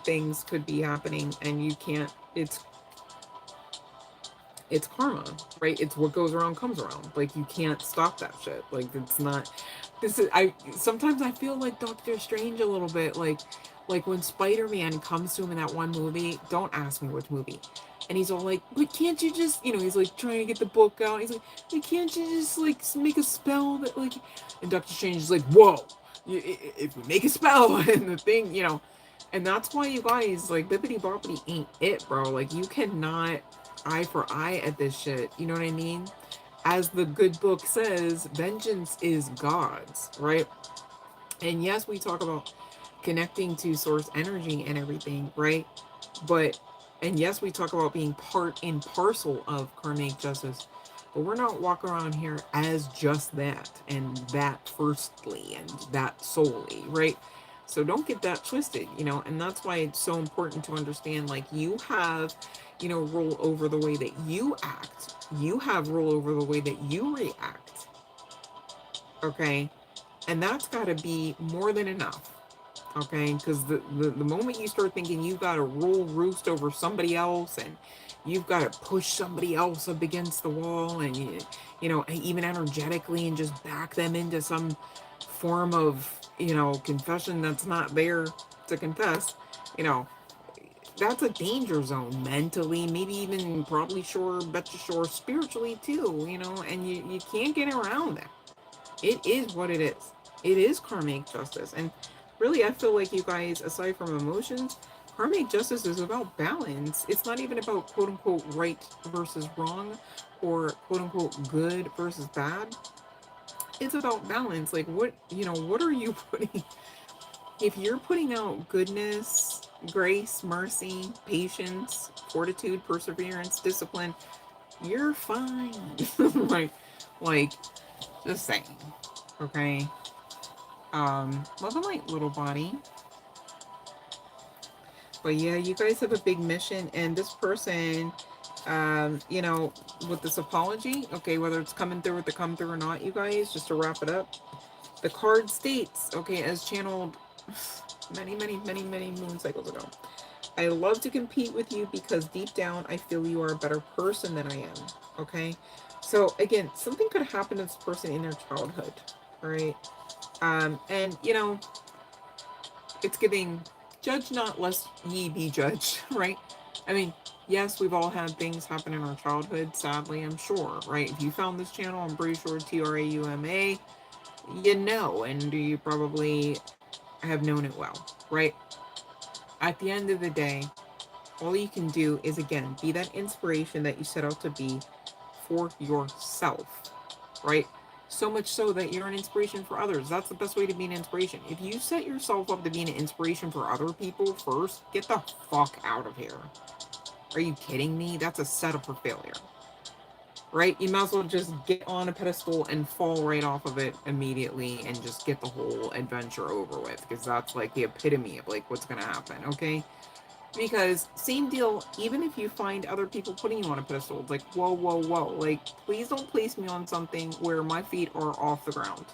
things could be happening and you can't, it's karma, right? It's what goes around comes around. Like, you can't stop that shit. Like, it's not, this is, I sometimes I feel like Doctor Strange a little bit, like when Spider-Man comes to him in that one movie. Don't ask me which movie. And he's all like, but can't you just, you know, he's like trying to get the book out. He's like, hey, can't you just like make a spell that like, and Doctor Strange is like, whoa, if we make a spell and the thing, you know. And that's why, you guys, like, bippity boppity ain't it, bro. Like, you cannot eye for eye at this shit. You know what I mean? As the good book says, vengeance is God's, right? And yes, we talk about connecting to source energy and everything, right? But, and yes, we talk about being part and parcel of karmic justice, but we're not walking around here as just that and that firstly and that solely, right? So don't get that twisted, you know. And that's why it's so important to understand, like, you have, you know, rule over the way that you act. You have rule over the way that you react. Okay? And that's got to be more than enough. Okay? Because the moment you start thinking you got to rule roost over somebody else and you've got to push somebody else up against the wall and, you know, even energetically, and just back them into some form of, you know, confession that's not there to confess, you know, that's a danger zone mentally, maybe even probably sure, bet you sure spiritually too, you know, and you can't get around that. It is what it is. It is karmic justice. And really, I feel like, you guys, aside from emotions, karmic justice is about balance. It's not even about quote unquote right versus wrong or quote unquote good versus bad. It's about balance. Like, what, you know, what are you putting? If you're putting out goodness, grace, mercy, patience, fortitude, perseverance, discipline, you're fine. like, like, just saying. Okay. Love and light, little body. But yeah, you guys have a big mission, and this person, you know, with this apology, okay, whether it's coming through with the come through or not, you guys, just to wrap it up, the card states, okay, as channeled many moon cycles ago, I love to compete with you because deep down I feel you are a better person than I am. Okay, so again, something could happen to this person in their childhood, all right? And you know, it's giving, judge not lest ye be judged, right? I mean, yes, we've all had things happen in our childhood, sadly, I'm sure, right? If you found this channel, I'm pretty sure TRAUMA, you know, and you probably have known it well, right? At the end of the day, all you can do is, again, be that inspiration that you set out to be for yourself, right? So much so that you're an inspiration for others. That's the best way to be an inspiration. If you set yourself up to be an inspiration for other people first, get the fuck out of here. Are you kidding me? That's a setup for failure, right? You might as well just get on a pedestal and fall right off of it immediately and just get the whole adventure over with, because that's like the epitome of like what's gonna happen, okay? Because same deal, even if you find other people putting you on a pedestal, it's like, whoa, like, please don't place me on something where my feet are off the ground.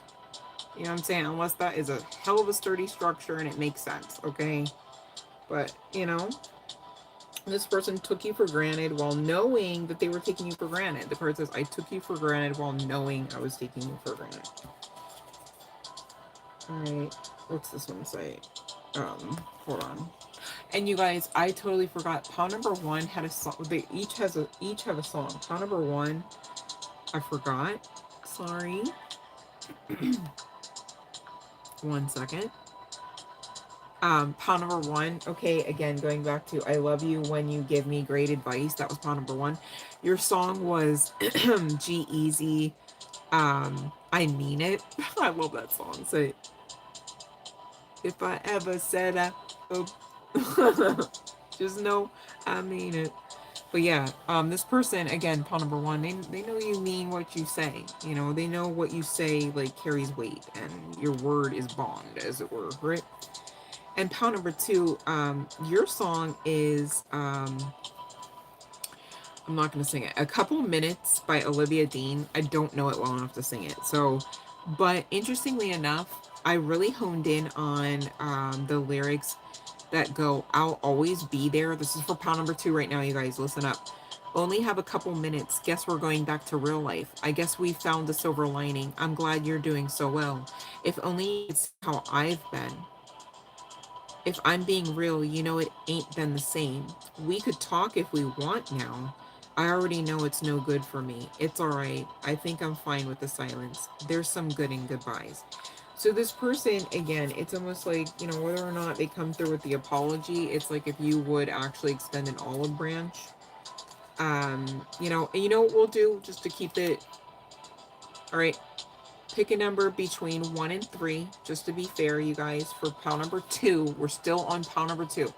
You know what I'm saying? Unless that is a hell of a sturdy structure and it makes sense, okay? But, you know, This person took you for granted while knowing that they were taking you for granted. The card says, I took you for granted while knowing I was taking you for granted. All right. What's this one say? Hold on. And you guys, I totally forgot. Pile number one had a song. They each have a song. Pile number one, I forgot. Sorry. One second. Pile number one. Okay, again, going back to I love you when you give me great advice. That was pile number one. Your song was G-Eazy. I mean it. I love that song. Say, if I ever said I, oh, just know I mean it. But yeah, this person, again, pile number one, they know you mean what you say. You know, they know what you say, like, carries weight, and your word is bond, as it were, right? And pile number two, your song is, I'm not going to sing it, A Couple Minutes by Olivia Dean. I don't know it well enough to sing it. So, but interestingly enough, I really honed in on the lyrics that go, I'll always be there. This is for pile number two right now, you guys. Listen up. Only have a couple minutes. Guess we're going back to real life. I guess we found the silver lining. I'm glad you're doing so well. If only it's how I've been. If I'm being real, you know it ain't been the same. We could talk if we want now. I already know it's no good for me. It's alright. I think I'm fine with the silence. There's some good in goodbyes. So this person, again, it's almost like, you know, whether or not they come through with the apology, it's like if you would actually extend an olive branch. You know, and you know what we'll do just to keep it, all right, pick a number between 1 and 3, just to be fair, you guys. For pile number 2, we're still on pile number 2.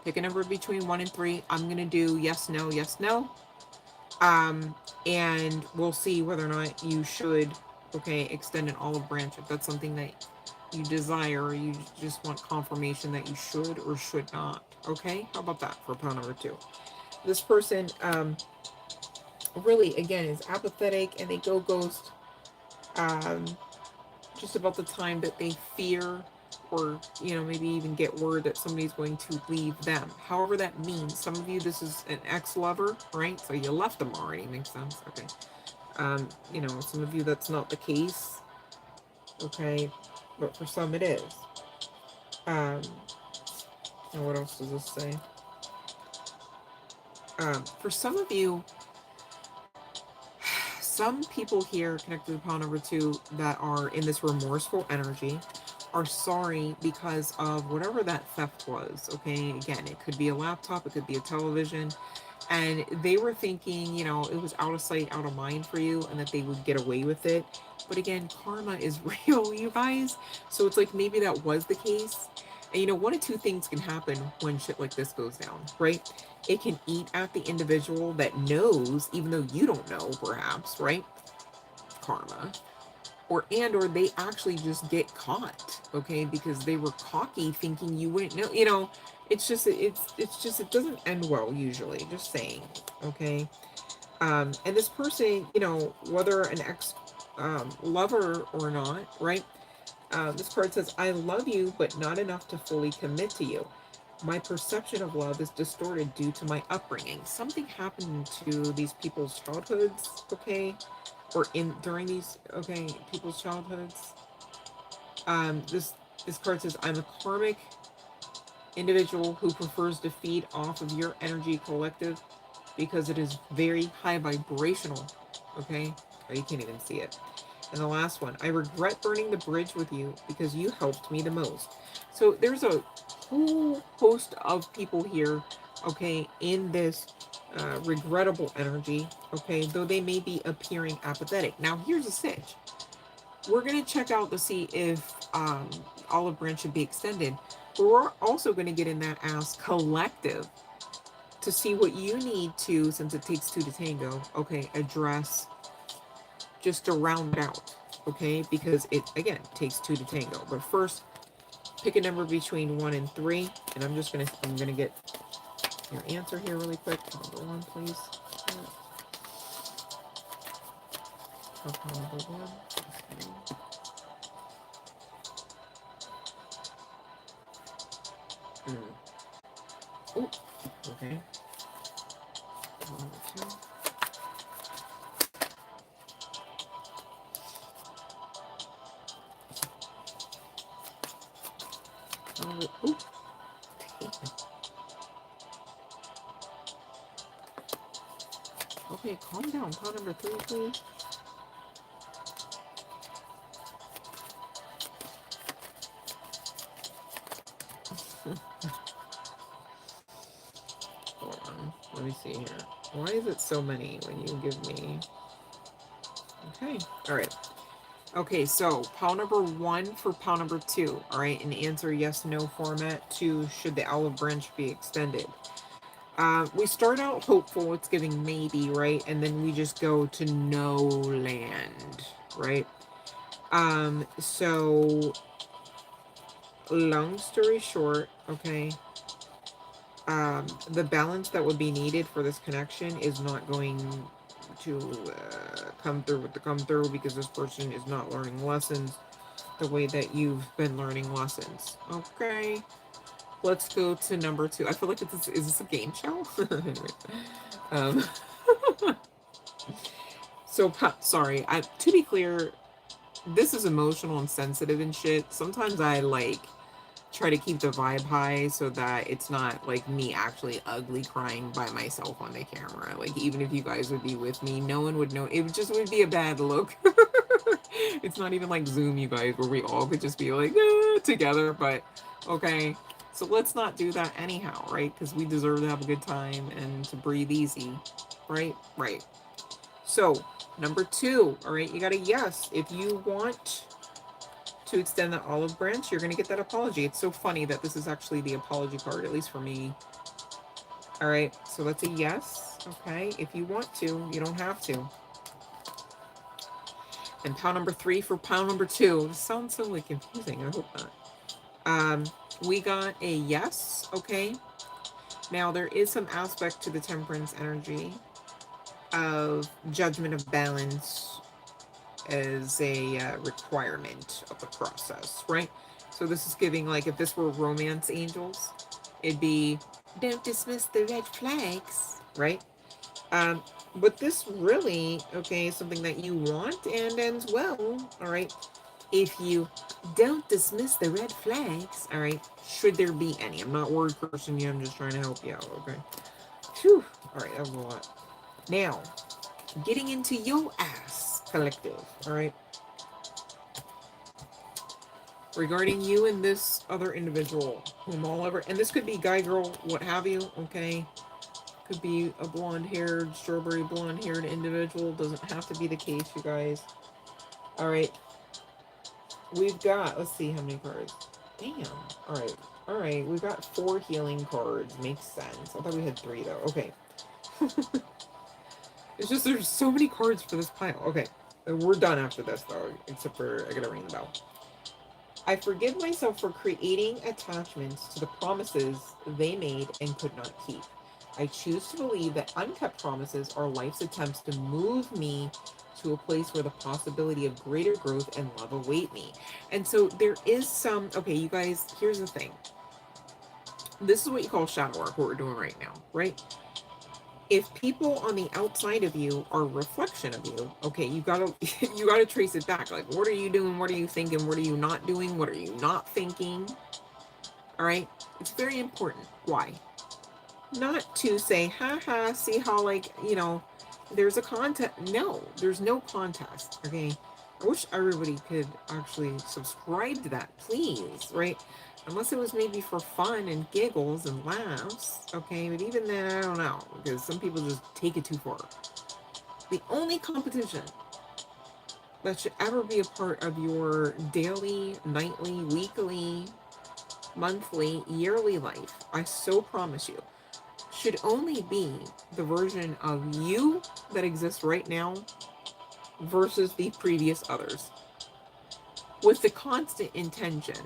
Pick a number between 1 and 3. I'm going to do yes, no, yes, no. And we'll see whether or not you should, okay, extend an olive branch if that's something that you desire, or you just want confirmation that you should or should not. Okay, how about that for pile number 2? This person, really, again, is apathetic, and they go ghost just about the time that they fear, or, you know, maybe even get word that somebody's going to leave them. However that means. Some of you, this is an ex-lover, right? So you left them already. Makes sense. Okay. You know, some of you, that's not the case. Okay. But for some it is. And what else does this say? For some of you, some people here connected to pile number 2 that are in this remorseful energy are sorry because of whatever that theft was. Okay, again, it could be a laptop, it could be a television, and they were thinking, you know, it was out of sight, out of mind for you, and that they would get away with it. But again, karma is real, you guys. So it's like maybe that was the case. And you know, one of two things can happen when shit like this goes down, right? It can eat at the individual that knows, even though you don't know, perhaps, right? Karma. Or they actually just get caught, okay? Because they were cocky, thinking you wouldn't know. You know, it's just it doesn't end well usually. Just saying, okay? And this person, you know, whether an ex lover or not, right? This card says, I love you, but not enough to fully commit to you. My perception of love is distorted due to my upbringing. Something happened to these people's childhoods, okay? Or during these, okay, people's childhoods. This card says, I'm a karmic individual who prefers to feed off of your energy collective because it is very high vibrational, okay? Oh, you can't even see it. And the last one, I regret burning the bridge with you because you helped me the most. So there's a whole host of people here, okay, in this regrettable energy, okay, though they may be appearing apathetic. Now, here's a sitch. We're going to check out to see if olive branch should be extended. But we're also going to get in that as collective to see what you need to, since it takes 2 to tango, okay, address just to round it out, okay? Because it, again, takes 2 to tango. But first, pick a number between 1 and 3, and I'm gonna get your answer here really quick. Number 1, please. Number 1. Oh, okay. Okay, calm down. Pile number 3, please. Hold on. Let me see here. Why is it so many when you give me... Okay. All right. Okay, so pile number 1 for pile number 2. All right, and answer yes, no format. 2, should the olive branch be extended? We start out hopeful, it's giving maybe, right? And then we just go to no land, right? So long story short, okay, the balance that would be needed for this connection is not going to come through with the come through, because this person is not learning lessons the way that you've been learning lessons. Okay, let's go to number 2. I feel like is this a game show? Anyway, um, so sorry. To be clear, this is emotional and sensitive and shit. Sometimes I like try to keep the vibe high so that it's not like me actually ugly crying by myself on the camera. Like, even if you guys would be with me, no one would know. It would be a bad look. It's not even like Zoom, you guys, where we all could just be like together. But okay, so let's not do that anyhow, right? Because we deserve to have a good time and to breathe easy, right? Right. So number 2, all right, you got a yes. If you want to extend the olive branch, you're going to get that apology. It's so funny that this is actually the apology card, at least for me. All right, so that's a yes. Okay, if you want to, you don't have to. And pile number 3 for pile number 2. This sounds so like confusing. I hope not. We got a yes. Okay. Now there is some aspect to the temperance energy of judgment of balance as a requirement of the process, right? So this is giving, like, if this were romance angels, it'd be, don't dismiss the red flags, right? But this really, okay, is something that you want and ends well, all right? If you don't dismiss the red flags, all right, should there be any? I'm not word cursing you, I'm just trying to help you out, okay? Whew, all right, that was a lot. Now, getting into your ass collective, all right? Regarding you and this other individual, whom all ever, and this could be guy, girl, what have you, okay? Could be a blonde-haired, strawberry blonde-haired individual. Doesn't have to be the case, you guys. All right. We've got, let's see how many cards. Damn. All right. All right. We've got 4 healing cards. Makes sense. I thought we had 3, though. Okay. It's just there's so many cards for this pile. Okay. We're done after this, though. Except for I gotta ring the bell. I forgive myself for creating attachments to the promises they made and could not keep. I choose to believe that unkept promises are life's attempts to move me to a place where the possibility of greater growth and love await me. And so there is some, okay, you guys, here's the thing. This is what you call shadow work, what we're doing right now, right? If people on the outside of you are a reflection of you, okay, you gotta you gotta trace it back. Like, what are you doing? What are you thinking? What are you not doing? What are you not thinking? All right, it's very important. Why? Not to say, haha, see how, like, you know, there's a contest. No, there's no contest. Okay, I wish everybody could actually subscribe to that, please, right? Unless it was maybe for fun and giggles and laughs, okay? But even then, I don't know, because some people just take it too far. The only competition that should ever be a part of your daily, nightly, weekly, monthly, yearly life, I so promise you, should only be the version of you that exists right now versus the previous others, with the constant intention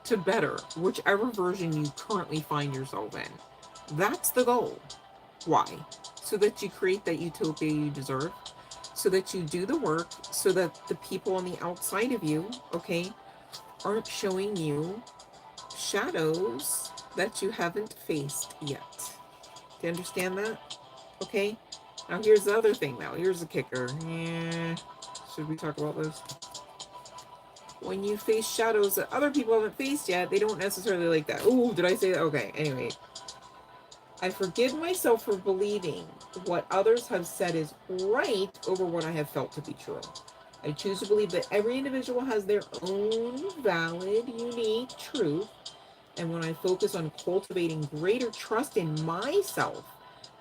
to better whichever version you currently find yourself in. That's the goal. Why? So that you create that utopia you deserve, so that you do the work, so that the people on the outside of you, okay, aren't showing you shadows that you haven't faced yet. Do you understand that? Okay? Now here's the other thing now. Here's the kicker. Yeah. Should we talk about this? When you face shadows that other people haven't faced yet, they don't necessarily like that. Ooh, did I say that? Okay, anyway. I forgive myself for believing what others have said is right over what I have felt to be true. I choose to believe that every individual has their own valid, unique truth. And when I focus on cultivating greater trust in myself,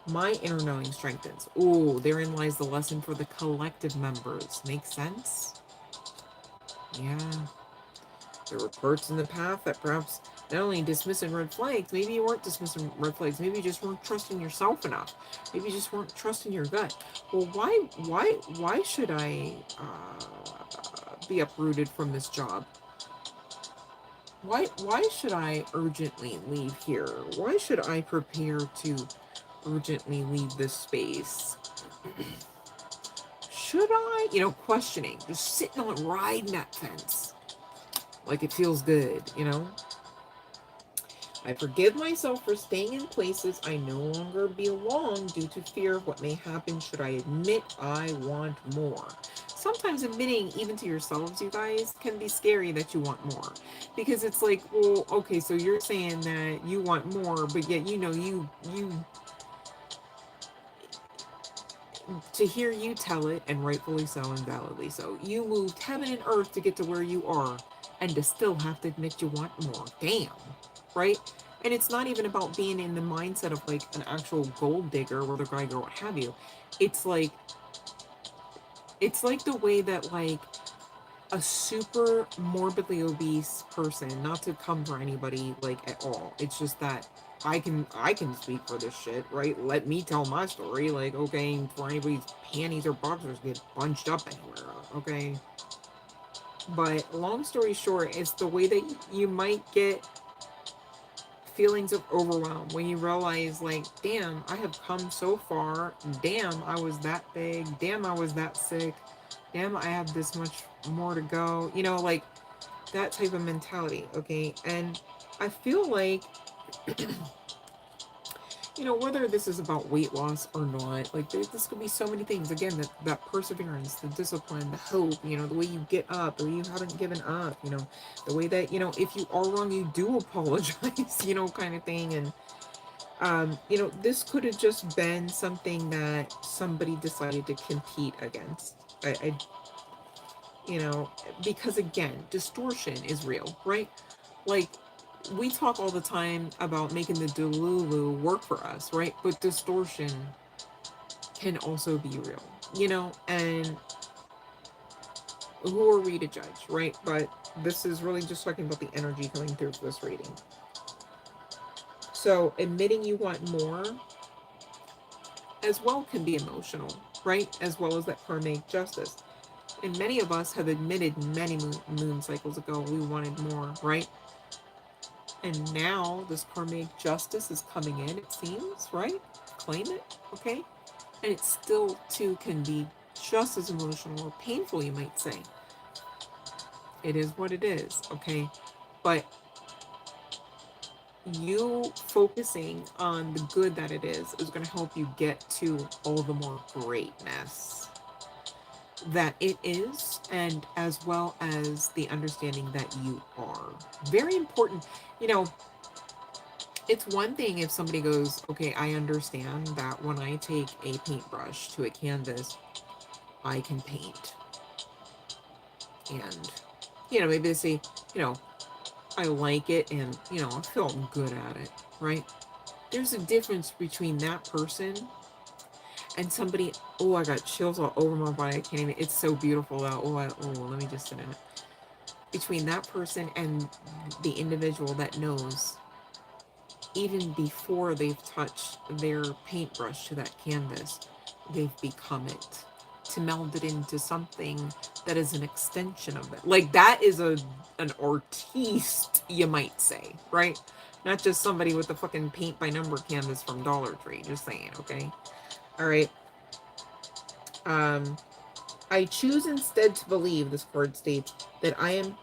my inner knowing strengthens. Ooh, therein lies the lesson for the collective members. Make sense? Yeah. There were parts in the path that perhaps not only dismissing red flags, maybe you weren't dismissing red flags, maybe you just weren't trusting yourself enough. Maybe you just weren't trusting your gut. Well, why should I be uprooted from this job? Why should I urgently leave here? Why should I prepare to urgently leave this space? Should I? You know, questioning, just sitting on riding that fence like it feels good, you know? I forgive myself for staying in places I no longer belong due to fear of what may happen should I admit I want more. Sometimes admitting even to yourselves, you guys, can be scary that you want more. Because it's like, well, okay, so you're saying that you want more, but yet you know you to hear you tell it, and rightfully so and validly so, you moved heaven and earth to get to where you are, and to still have to admit you want more. Damn. Right? And it's not even about being in the mindset of like an actual gold digger, whether guy, girl, what have you. It's like the way that like a super morbidly obese person, not to come for anybody like at all. It's just that I can speak for this shit, right? Let me tell my story. Like, okay, for anybody's panties or boxers get bunched up anywhere, okay? But long story short, it's the way that you might get feelings of overwhelm when you realize, like, damn, I have come so far. Damn, I was that big. Damn, I was that sick. Damn, I have this much more to go. You know, like that type of mentality, okay? And I feel like, you know, whether this is about weight loss or not, like this could be so many things. Again, that perseverance, the discipline, the hope, you know, the way you get up, the way you haven't given up, you know, the way that, you know, if you are wrong, you do apologize, you know, kind of thing. And you know, this could have just been something that somebody decided to compete against. You know, because again, distortion is real, right? Like, we talk all the time about making the delulu work for us, right? But distortion can also be real, you know? And who are we to judge, right? But this is really just talking about the energy coming through for this reading. So admitting you want more as well can be emotional, right? As well as that karmic justice. And many of us have admitted many moon cycles ago we wanted more, right? And now this karmic justice is coming in, it seems, right? Claim it, okay? And it still, too, can be just as emotional or painful, you might say. It is what it is, okay? But you focusing on the good that it is going to help you get to all the more greatness that it is, and as well as the understanding that you are. Very important. You know, it's one thing if somebody goes, okay, I understand that when I take a paintbrush to a canvas, I can paint. And, you know, maybe they say, you know, I like it and, you know, I feel good at it, right? There's a difference between that person and somebody, oh, I got chills all over my body. I can't even, it's so beautiful though. Let me just sit in it. Between that person and the individual that knows, even before they've touched their paintbrush to that canvas, they've become it, to meld it into something that is an extension of it. Like, that is an artiste, you might say, right? Not just somebody with a fucking paint by number canvas from Dollar Tree. Just saying, okay? All right. I choose instead to believe, this card states, that I am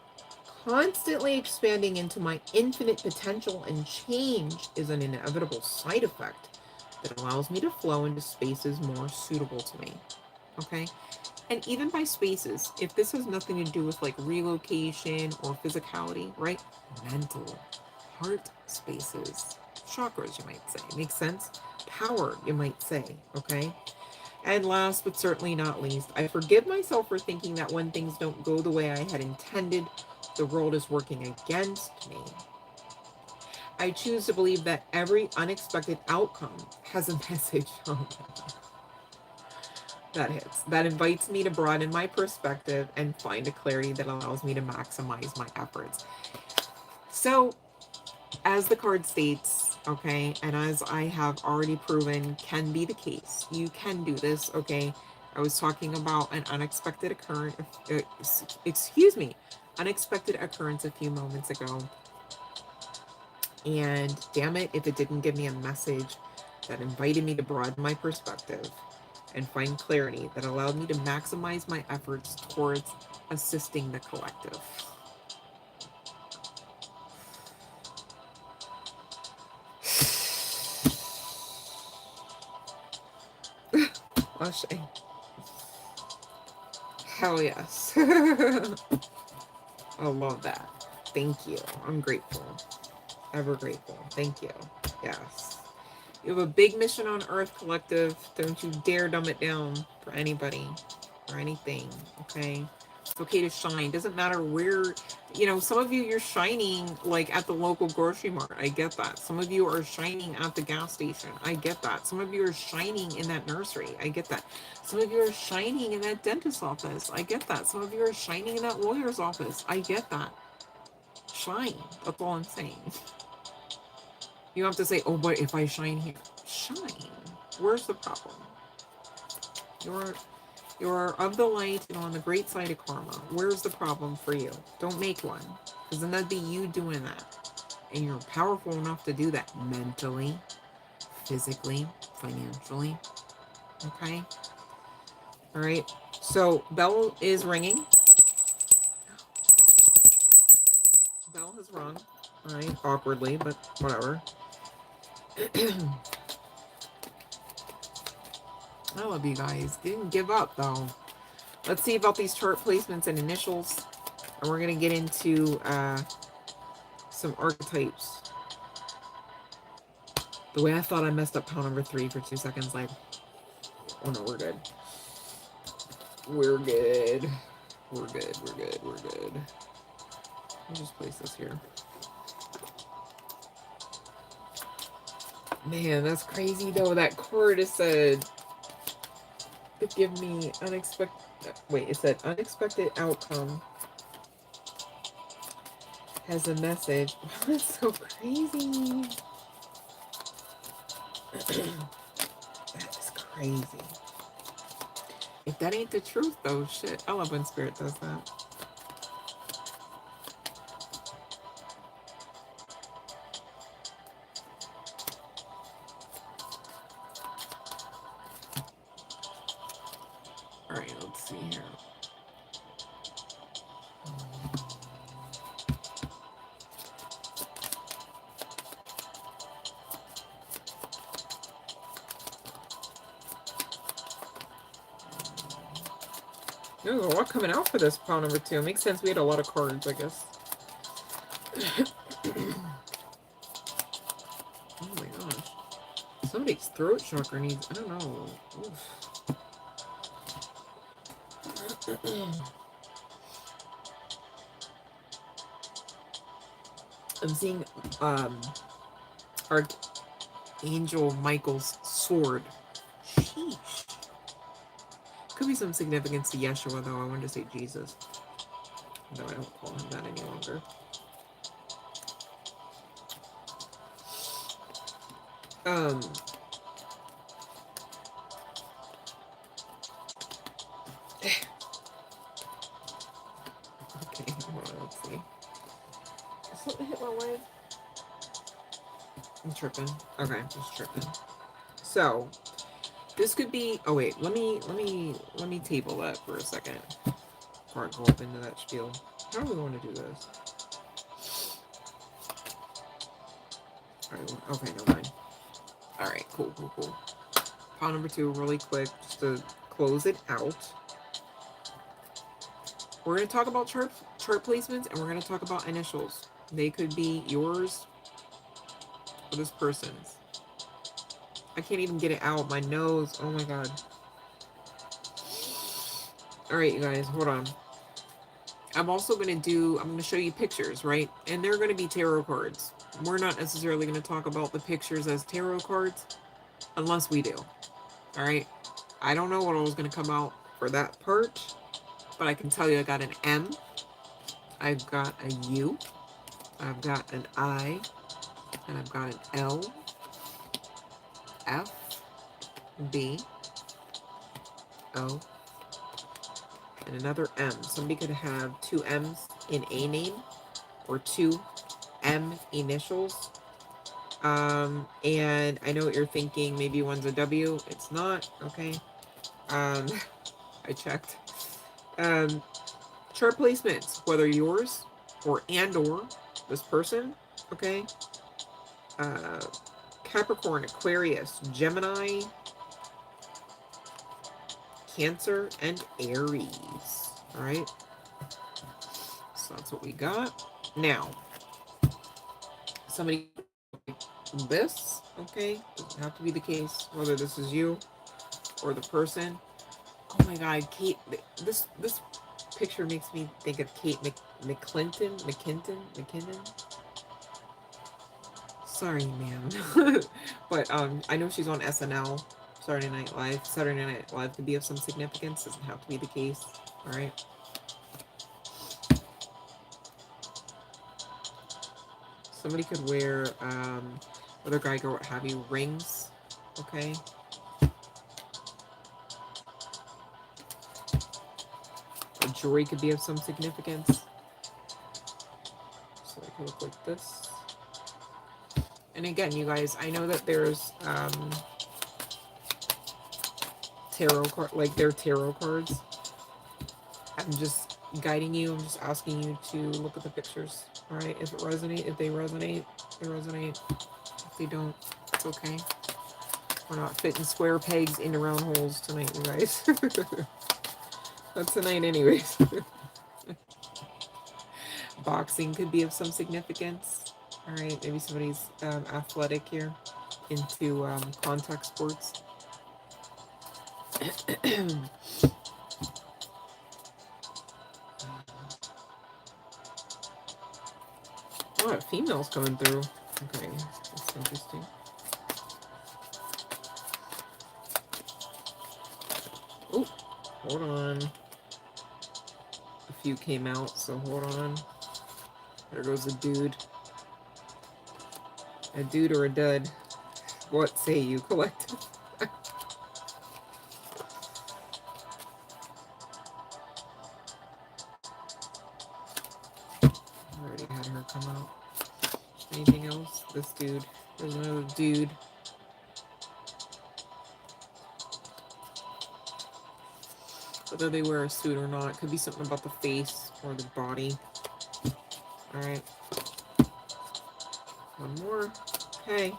constantly expanding into my infinite potential, and change is an inevitable side effect that allows me to flow into spaces more suitable to me. Okay? And even by spaces, if this has nothing to do with like relocation or physicality, right? Mental, heart spaces, chakras, you might say. Makes sense? Power, you might say. Okay? And last but certainly not least, I forgive myself for thinking that when things don't go the way I had intended, the world is working against me. I choose to believe that every unexpected outcome has a message. Oh, that hits. That invites me to broaden my perspective and find a clarity that allows me to maximize my efforts. So, as the card states, okay, and as I have already proven can be the case, you can do this, okay? I was talking about an unexpected occurrence, unexpected occurrence a few moments ago. And damn it, if it didn't give me a message that invited me to broaden my perspective and find clarity that allowed me to maximize my efforts towards assisting the collective. Ashe. Hell yes. I love that. Thank you. I'm grateful. Ever grateful. Thank you. Yes. You have a big mission on Earth, collective. Don't you dare dumb it down for anybody or anything. Okay? It's okay to shine. Doesn't matter where, you know, some of you, you're shining like at the local grocery mart. I get that. Some of you are shining at the gas station. I get that. Some of you are shining in that nursery. I get that. Some of you are shining in that dentist's office. I get that. Some of you are shining in that lawyer's office. I get that. Shine. That's all I'm saying. You don't have to say, oh, but if I shine here. Shine. Where's the problem? You're of the light and on the great side of karma. Where's the problem for you? Don't make one. Because then that'd be you doing that. And you're powerful enough to do that mentally, physically, financially. Okay? All right. So bell is ringing. Bell has rung. All right. Awkwardly, but whatever. I love you guys. Didn't give up though. Let's see about these chart placements and initials. And we're going to get into some archetypes. The way I thought I messed up pile number 3 for 2 seconds, like, oh no, we're good. We're good. We're good. We're good. We're good. Let me just place this here. Man, that's crazy though. That card is said to give me unexpected. Wait, it said unexpected outcome has a message. That's so crazy. That is crazy. If that ain't the truth though, shit. I love when Spirit does that. Alright, let's see here. There's a lot coming out for this pile number 2. It makes sense. We had a lot of cards, I guess. Oh my gosh. Somebody's throat chakra needs, I don't know. Oof. I'm seeing Archangel Michael's sword. Sheesh. Could be some significance to Yeshua, though. I wanted to say Jesus. Though I don't call him that any longer. Okay, hold on, let's see. Something hit my leg. I'm tripping. Okay, just tripping. So this could be. Oh wait, let me table that for a second. Before I go up into that spiel. How do we want to do this? Alright, okay, never mind. All right, cool, cool, cool. Pile number 2, really quick, just to close it out. We're going to talk about chart placements, and we're going to talk about initials. They could be yours or this person's. I can't even get it out. My nose. Oh my god. All right, you guys, hold on. I'm also going to show you pictures, right? And they're going to be tarot cards. We're not necessarily going to talk about the pictures as tarot cards unless we do. All right. I don't know what was going to come out for that part, but I can tell you I got an M. I've got a U. I've got an I. And I've got an L, F, B, O, and another M. Somebody could have 2 M's in a name or 2 M initials. And I know what you're thinking. Maybe one's a W. It's not. Okay. I checked. Chart placements, whether yours or this person. Okay. Capricorn, Aquarius, Gemini, Cancer, and Aries. All right. So that's what we got. Now, somebody this, okay, doesn't have to be the case, whether this is you or the person. Oh my god, Kate, this picture makes me think of Kate McKinnon. Sorry, ma'am. But I know she's on SNL, Saturday Night Live. Saturday Night Live could be of some significance, doesn't have to be the case. All right. Somebody could wear, whether guy, girl, what have you, rings, okay? A jewelry could be of some significance. So it could look like this. And again, you guys, I know that there's tarot card, like they're tarot cards. I'm just guiding you. I'm just asking you to look at the pictures. All right, if it resonates, if they resonate, they resonate. If they don't, it's okay. We're not fitting square pegs into round holes tonight, you guys. That's tonight anyways. Boxing could be of some significance. All right, maybe somebody's athletic here, into contact sports. A lot of females coming through. Okay, that's interesting. Oh, hold on. A few came out, so hold on. There goes a dude. A dude or a dud. What say you, collective? I already had her come out. Anything else? This dude. There's another dude. Whether they wear a suit or not. Could be something about the face or the body. Alright. One more. Okay.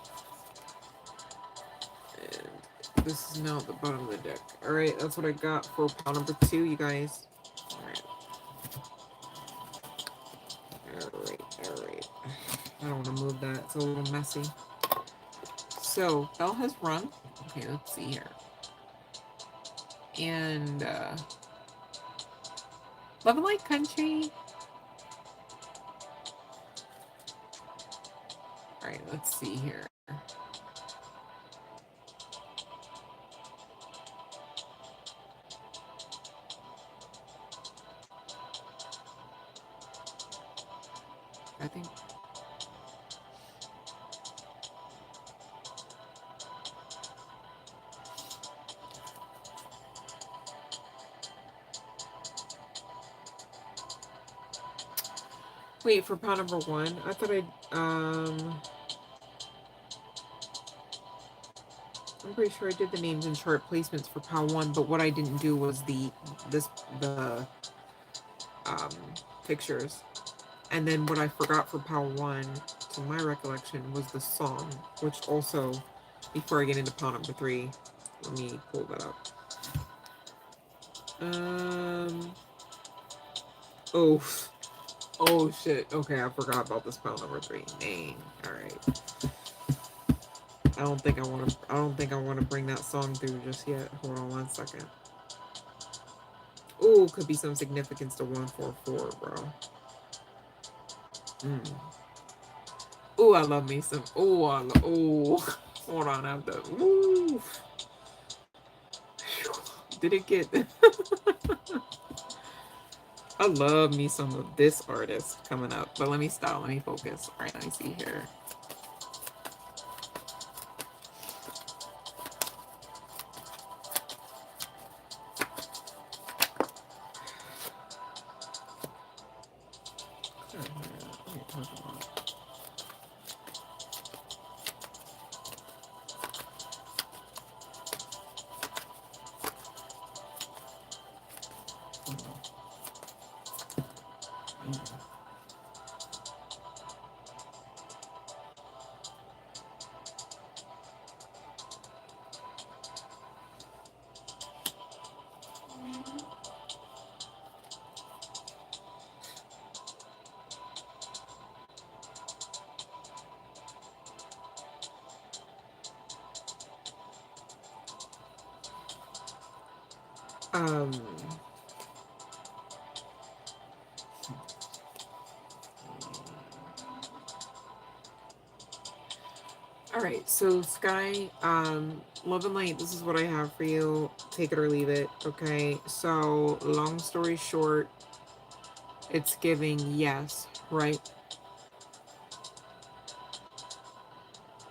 And this is now at the bottom of the deck. Alright, that's what I got for pile number 2, you guys. Alright. Alright. I don't want to move that. It's a little messy. So, bell has rung. Okay, let's see here. And, Love and Light Country. Alright, let's see here. I think. Wait, for pile number 1, I thought I'm pretty sure I did the names and chart placements for pile 1, but what I didn't do was the pictures. And then what I forgot for pile 1, to my recollection, was the song, which also Before I get into pile number 3, let me pull that up. Oh, oh shit. Okay, I forgot about this pile number 3. Dang. All right. I don't think I want to. I don't think I want to bring that song through just yet. Hold on 1 second. Ooh, could be some significance to 144, bro. Ooh, I love me some. Ooh, ooh. Hold on, I have to. Ooh. Did it get? I love me some of this artist coming up, but let me stop. Let me focus. All right, let me see here. Um, all right, so Sky, Love and Light, this is what I have for you. Take it or leave it, okay? So, long story short, it's giving yes, right?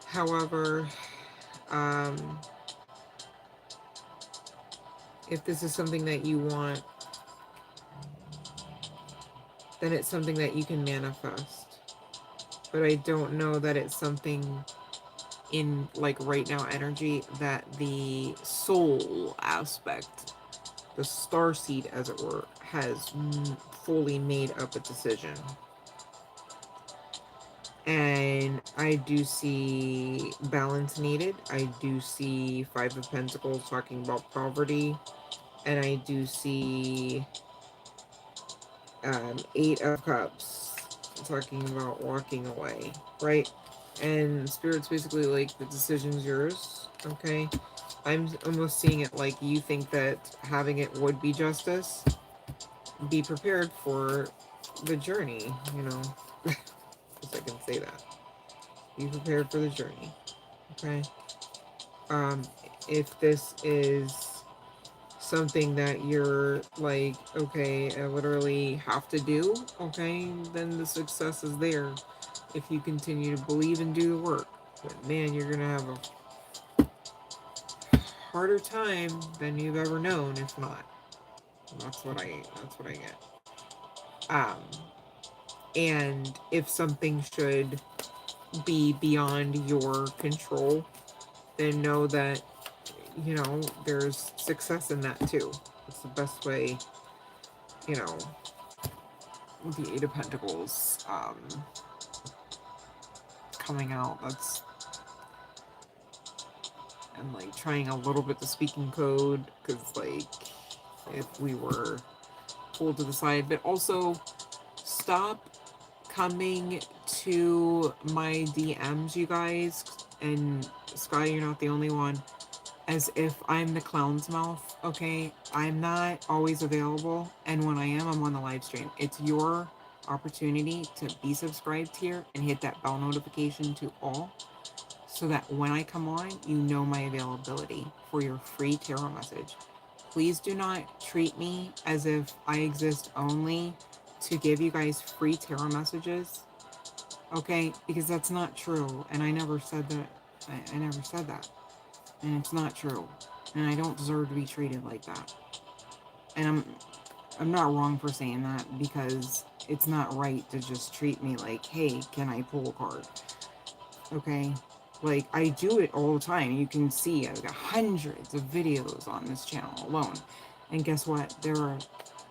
However, if this is something that you want, then it's something that you can manifest. But I don't know that it's something in, like, right now energy that the soul aspect, the star seed as it were, has fully made up a decision. And I do see balance needed. I do see 5 of Pentacles talking about poverty. And I do see 8 of Cups talking about walking away, right? And Spirit's basically like, the decision's yours, okay? I'm almost seeing it like you think that having it would be justice. Be prepared for the journey, you know? If I can say that. Be prepared for the journey, okay? If this is something that you're like, okay, I literally have to do, okay, then the success is there if you continue to believe and do the work. But man, you're gonna have a harder time than you've ever known if not. That's what I get. Um and if something should be beyond your control, then know that, you know, there's success in that too. It's the best way, you know. The 8 of Pentacles coming out. That's, and like trying a little bit the speaking code, because like if we were pulled to the side, but also stop coming to my DMs, you guys. And Sky, you're not the only one, as if I'm the clown's mouth, okay? I'm not always available, and when I am, I'm on the live stream. It's your opportunity to be subscribed here and hit that bell notification to all, so that when I come on, you know my availability for your free tarot message. Please do not treat me as if I exist only to give you guys free tarot messages, okay? Because that's not true, and I never said that. I never said that. And it's not true. And I don't deserve to be treated like that. And I'm not wrong for saying that, because it's not right to just treat me like, hey, can I pull a card? Okay? Like, I do it all the time. You can see I've got hundreds of videos on this channel alone. And guess what? There are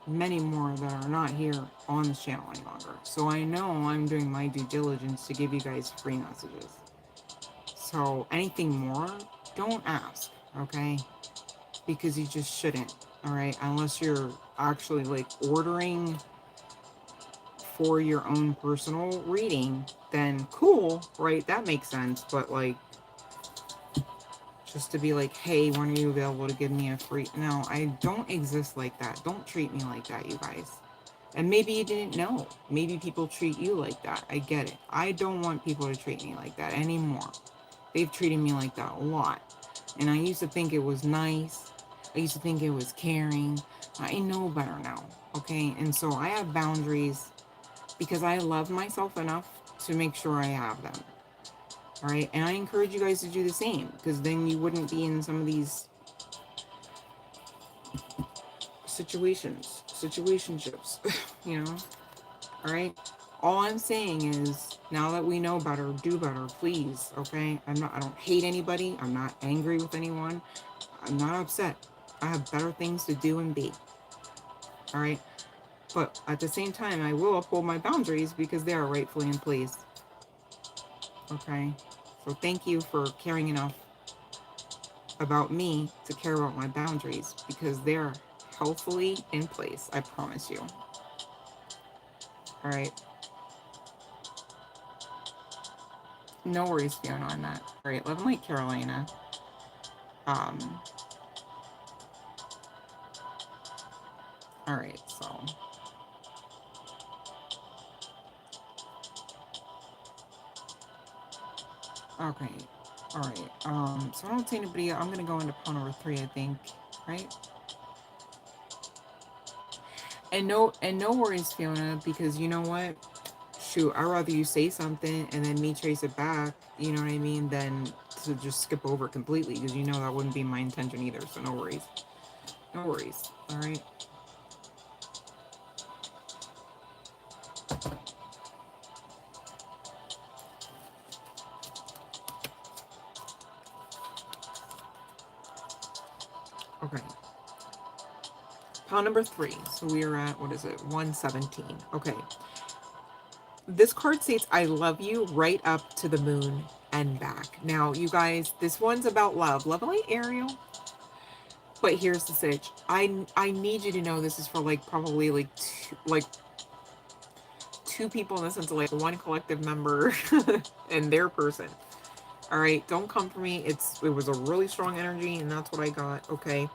many more that are not here on this channel any longer. So I know I'm doing my due diligence to give you guys free messages. So anything more, don't ask, okay? Because you just shouldn't, all right? Unless you're actually like ordering for your own personal reading, then cool, right? That makes sense. But like, just to be like, hey, when are you available to give me a free? No, I don't exist like that. Don't treat me like that, you guys. And maybe you didn't know. Maybe people treat you like that. I get it. I don't want people to treat me like that anymore. They've treated me like that a lot. And I used to think it was nice. I used to think it was caring. I know better now, okay? And so I have boundaries because I love myself enough to make sure I have them. All right? And I encourage you guys to do the same, because then you wouldn't be in some of these situationships, you know? All right? All I'm saying is, now that we know better, do better, please, okay? I don't hate anybody. I'm not angry with anyone. I'm not upset. I have better things to do and be. All right? But at the same time, I will uphold my boundaries because they are rightfully in place. Okay? So thank you for caring enough about me to care about my boundaries, because they're healthily in place. I promise you. All right? No worries, Fiona, on that. All right, Love and Light Carolina. All right, so okay, all right. So I don't see anybody. I'm gonna go into pawn number 3, I think, right? And no worries, Fiona, because you know what? Shoot, I'd rather you say something and then me trace it back. You know what I mean? Than to just skip over it completely, because you know that wouldn't be my intention either. So no worries, no worries. All right. Okay. Pawn number 3. So we are at, what is it? 117. Okay. This card states, I love you right up to the moon and back. Now, you guys, this one's about love. Love and Light Ariel. But here's the sitch. I need you to know this is for like probably like two people, in the sense of like one collective member and their person. All right, don't come for me. It was a really strong energy, and that's what I got. Okay.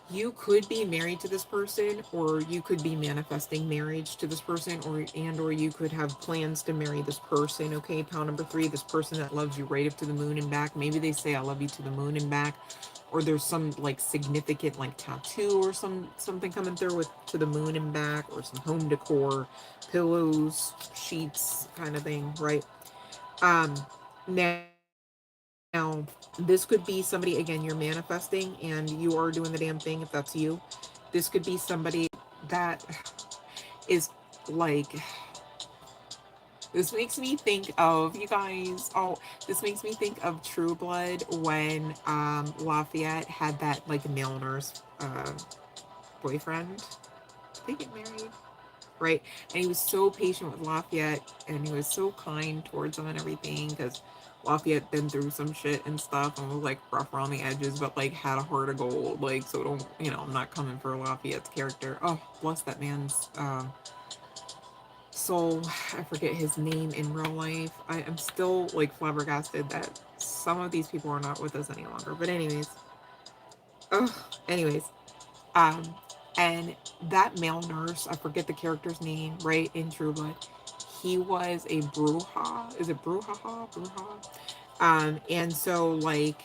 You could be married to this person, or you could be manifesting marriage to this person, or you could have plans to marry this person. Okay, pound number 3, this person that loves you right up to the moon and back. Maybe they say I love you to the moon and back, or there's some like significant like tattoo or something coming through with to the moon and back, or some home decor, pillows, sheets kind of thing, right? Now Now, this could be somebody, again, you're manifesting and you are doing the damn thing if that's you. This could be somebody that is like, this makes me think of, you guys, this makes me think of True Blood when Lafayette had that like male nurse boyfriend. Did they get married? Right? And he was so patient with Lafayette, and he was so kind towards him and everything, because Lafayette been through some shit and stuff and was like rough around the edges, but like had a heart of gold. Like, so don't, I'm not coming for Lafayette's character. Oh, bless that man's soul. I forget his name in real life. I am still like flabbergasted that some of these people are not with us any longer. But anyways, um, and that male nurse, I forget the character's name, right, in True Blood, he was a Bruja. Is it Bruja? Bruja? And so, like,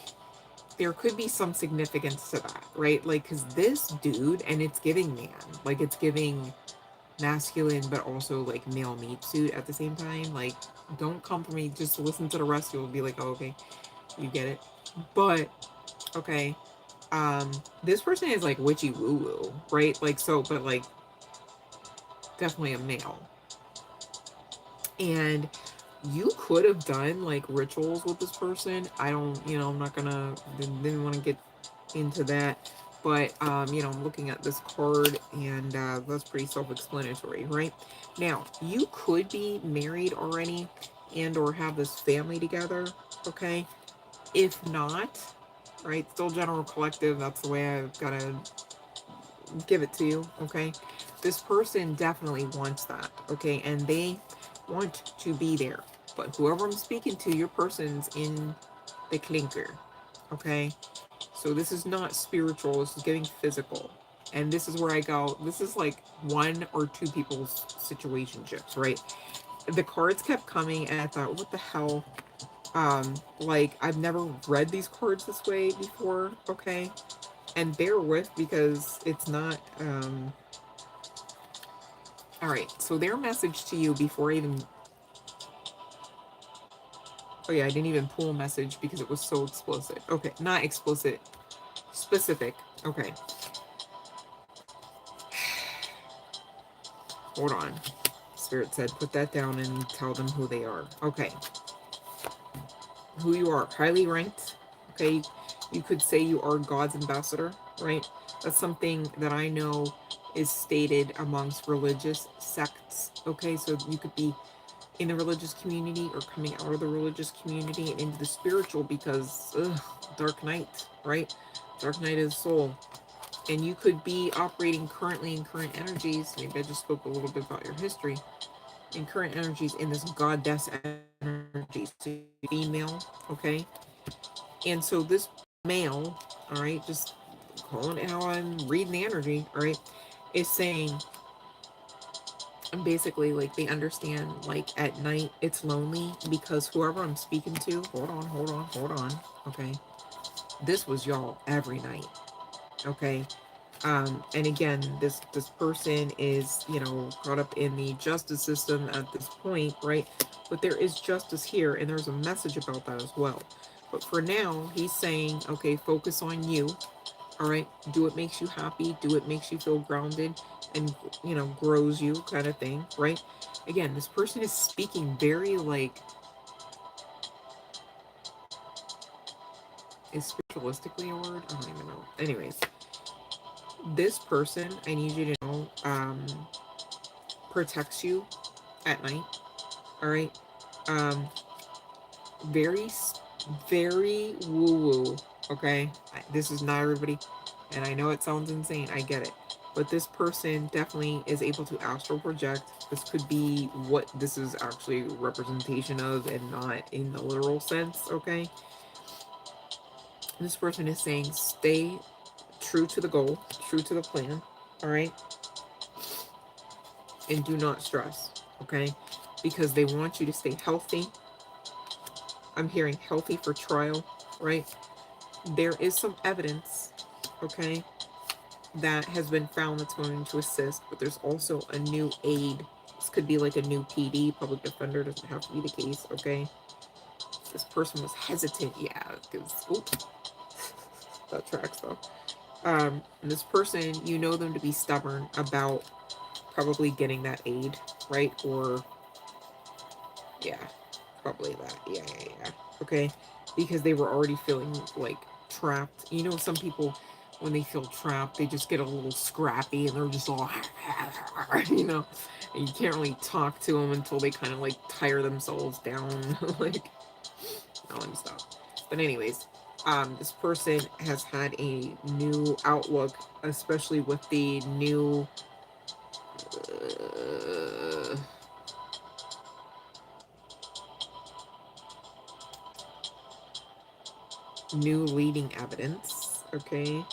there could be some significance to that, right? Like, because this dude, and it's giving man, like, it's giving masculine, but also, like, male meat suit at the same time. Like, don't come for me. Just listen to the rest. You'll be like, oh, okay, you get it. But, okay, this person is like witchy woo woo, right? Like, so, but like definitely a male. And you could have done like rituals with this person. I don't, I'm not gonna, didn't want to get into that. But, I'm looking at this card, and that's pretty self-explanatory, right? Now, you could be married already and or have this family together. okay? If not, right, still general collective, that's the way I've got to give it to you, okay? This person definitely wants that, okay? And they want to be there. But whoever I'm speaking to, your person's in the clinker, okay? So this is not spiritual, this is getting physical. And this is where I go, this is like one or two people's situationships, right? The cards kept coming and I thought, what the hell? Like, I've never read these cards this way before, okay? And bear with, because it's not, all right, so their message to you before I even, oh yeah, I didn't even pull a message because it was so explicit. Okay, not explicit, specific. Okay, hold on. Spirit said, put that down and tell them who they are. Okay, who you are, highly ranked. Okay, you could say you are God's ambassador, right? That's something that I know is stated amongst religious sects. Okay, so you could be in the religious community or coming out of the religious community and into the spiritual, because dark night, right? Dark night is soul. And you could be operating currently in current energies. Maybe I just spoke a little bit about your history. In current energies in this goddess energy. So female, okay? And so this male, all right, just calling it how I'm reading the energy, all right, is saying, and basically, like, they understand, like, at night it's lonely because whoever I'm speaking to, hold on, okay, this was y'all every night, okay. And again, this person is, you know, caught up in the justice system at this point, right? But there is justice here, and there's a message about that as well. But for now, he's saying, okay, focus on you. All right, do what makes you happy, do what makes you feel grounded, and, you know, grows you, kind of thing, right? Again, this person is speaking very, like, is spiritualistically a word? I don't even know. Anyways, this person, I need you to know, protects you at night. All right. Um, very, very woo woo. Okay. This is not everybody. And I know it sounds insane. I get it. But this person definitely is able to astral project. This could be what this is actually a representation of, and not in the literal sense. Okay. This person is saying, stay true to the goal, true to the plan. All right. And do not stress. Okay. Because they want you to stay healthy. I'm hearing healthy for trial, right? There is some evidence, okay, that has been found that's going to assist, but there's also a new aid. This could be like a new PD, public defender, doesn't have to be the case, okay? This person was hesitant, yeah, because, oops, that tracks though. And this person, you know them to be stubborn about probably getting that aid, right? Or, yeah, probably that, yeah. Okay, because they were already feeling like trapped. You know, some people, when they feel trapped, they just get a little scrappy and they're just all, you know, and you can't really talk to them until they kind of like tire themselves down. Like, no, let me stop. But anyways, this person has had a new outlook, especially with the new, uh, new leading evidence, okay?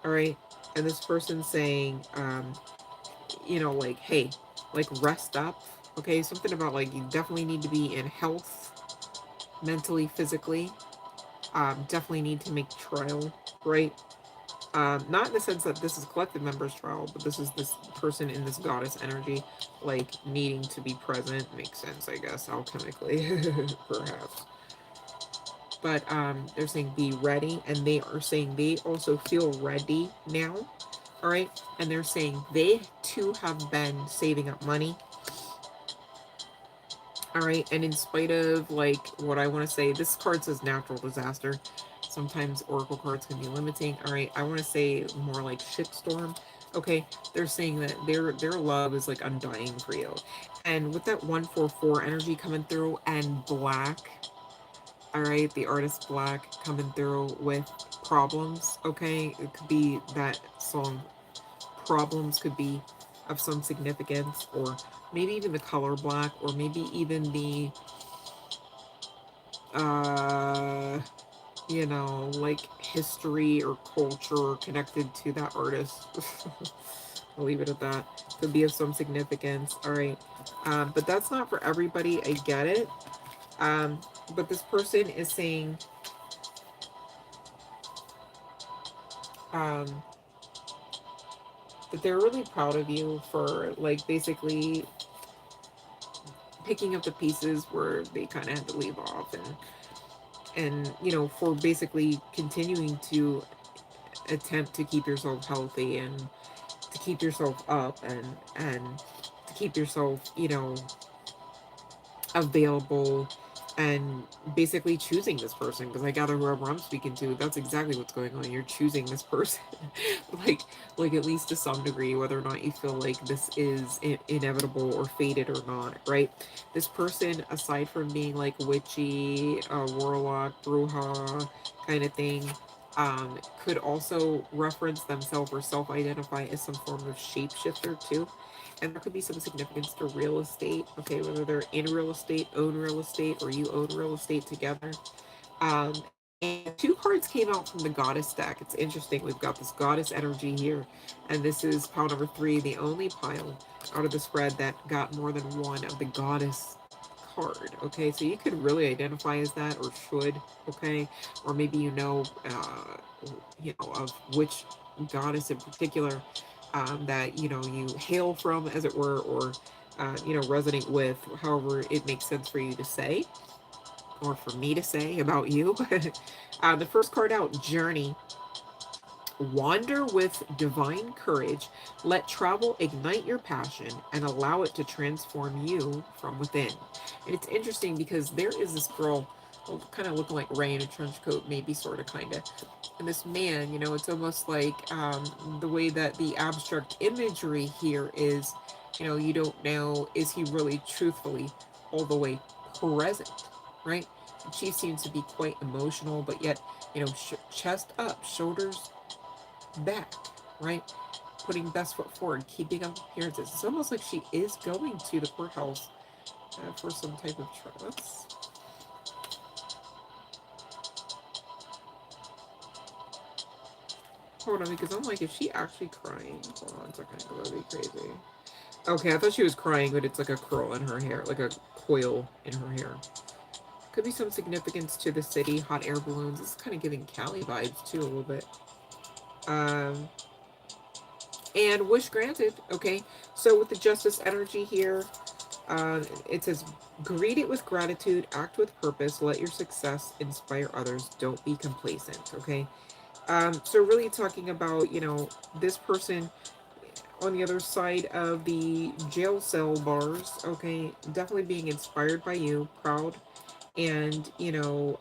All right. And this person saying, you know, like, hey, like, rest up, okay? Something about, like, you definitely need to be in health, mentally, physically. Definitely need to make trial, right? Not in the sense that this is collective members trial, but this is this person in this goddess energy, like, needing to be present. Makes sense, I guess, alchemically, perhaps. But they're saying be ready, and they are saying they also feel ready now. All right, and they're saying they too have been saving up money. All right, and in spite of, like, what I want to say, this card says natural disaster. Sometimes oracle cards can be limiting. All right, I want to say more like shitstorm. Okay, they're saying that their love is like undying for you, and with that 144 energy coming through and black, All right, the artist Black coming through with problems. Okay, it could be that song Problems could be of some significance, or maybe even the color black, or maybe even the you know, like history or culture connected to that artist. I'll leave it at that. Could be of some significance. All right, but that's not for everybody. I get it. But this person is saying um, that they're really proud of you for, like, basically picking up the pieces where they kind of had to leave off, and you know, for basically continuing to attempt to keep yourself healthy, and to keep yourself up, and to keep yourself, you know, available, and basically choosing this person, because I gather whoever I'm speaking to, that's exactly what's going on. You're choosing this person. like at least to some degree, whether or not you feel like this is inevitable or fated or not, right? This person, aside from being like witchy, warlock, bruja kind of thing, could also reference themselves or self-identify as some form of shapeshifter too. And there could be some significance to real estate, okay, whether they're in real estate, own real estate, or you own real estate together. And two cards came out from the goddess deck. It's interesting. We've got this goddess energy here, and this is pile number 3, the only pile out of the spread that got more than one of the goddess card. Okay, so you could really identify as that, or should, okay, or maybe you know, of which goddess in particular that you know you hail from, as it were, or you know, resonate with, however it makes sense for you to say, or for me to say about you. The first card out, Journey. Wander with divine courage. Let travel ignite your passion and allow it to transform you from within. And it's interesting because there is this girl, kind of looking like Ray in a trench coat, maybe, sort of, kind of. And this man, you know, it's almost like the way that the abstract imagery here is, you know, you don't know, is he really truthfully all the way present, right? And she seems to be quite emotional, but yet, you know, chest up, shoulders back, right? Putting best foot forward, keeping up appearances. It's almost like she is going to the courthouse for some type of trial. Hold on, because I'm like, is she actually crying? Hold on a second, because that'd be crazy. Okay, I thought she was crying, but it's like a curl in her hair, like a coil in her hair. Could be some significance to the city, hot air balloons. This is kind of giving Cali vibes too, a little bit. And wish granted, okay? So with the justice energy here, it says, greet it with gratitude, act with purpose, let your success inspire others, don't be complacent, okay? So really talking about, you know, this person on the other side of the jail cell bars, okay, definitely being inspired by you, proud, and, you know,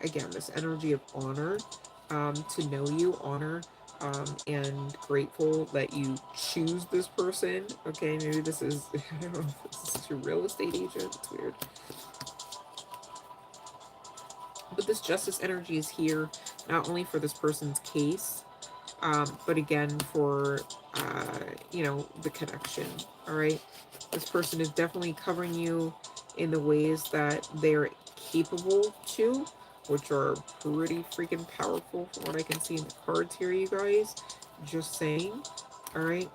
again, this energy of honor, to know you, honor, and grateful that you choose this person. Okay, maybe this is, I don't know if this is your real estate agent. It's weird. But this justice energy is here not only for this person's case, but again for, you know, the connection. All right, this person is definitely covering you in the ways that they're capable to, which are pretty freaking powerful from what I can see in the cards here, you guys. Just saying. All right,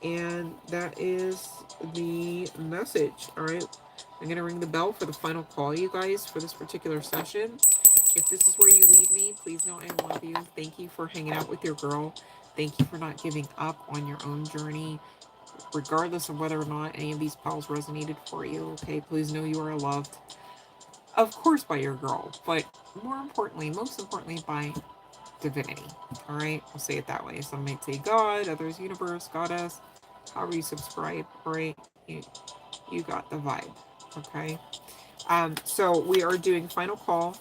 and that is the message. All right, I'm gonna ring the bell for the final call, you guys, for this particular session. If this is where you lead me, please know I love you. Thank you for hanging out with your girl. Thank you for not giving up on your own journey, regardless of whether or not any of these pals resonated for you. Okay, please know you are loved, of course, by your girl, but more importantly, most importantly, by divinity. All right, we'll say it that way. Some might say God, others universe, goddess, however you subscribe. All right, you got the vibe. Okay. So we are doing final call.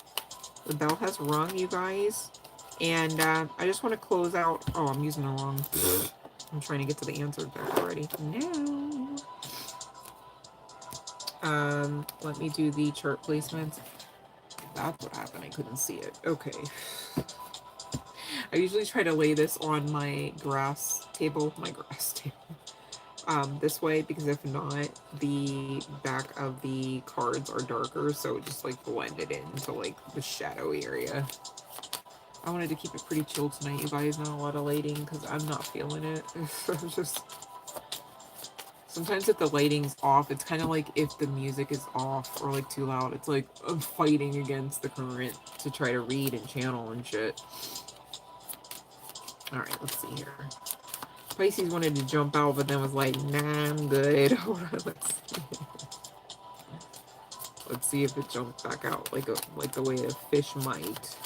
The bell has rung, you guys. And I just want to close out. Oh, I'm using the wrong. I'm trying to get to the answer deck already. No. Let me do the chart placements. That's what happened. I couldn't see it. Okay. I usually try to lay this on my grass table. This way, because if not, the back of the cards are darker, so it just like blended into like the shadowy area. I wanted to keep it pretty chill tonight, you guys. Not a lot of lighting because I'm not feeling it. It's just sometimes if the lighting's off, it's kind of like if the music is off or like too loud. It's like I'm fighting against the current to try to read and channel and shit. All right, let's see here. Pisces wanted to jump out, but then was like, nah, I'm good. Hold on, let's see. Let's see if it jumps back out like the way a fish might.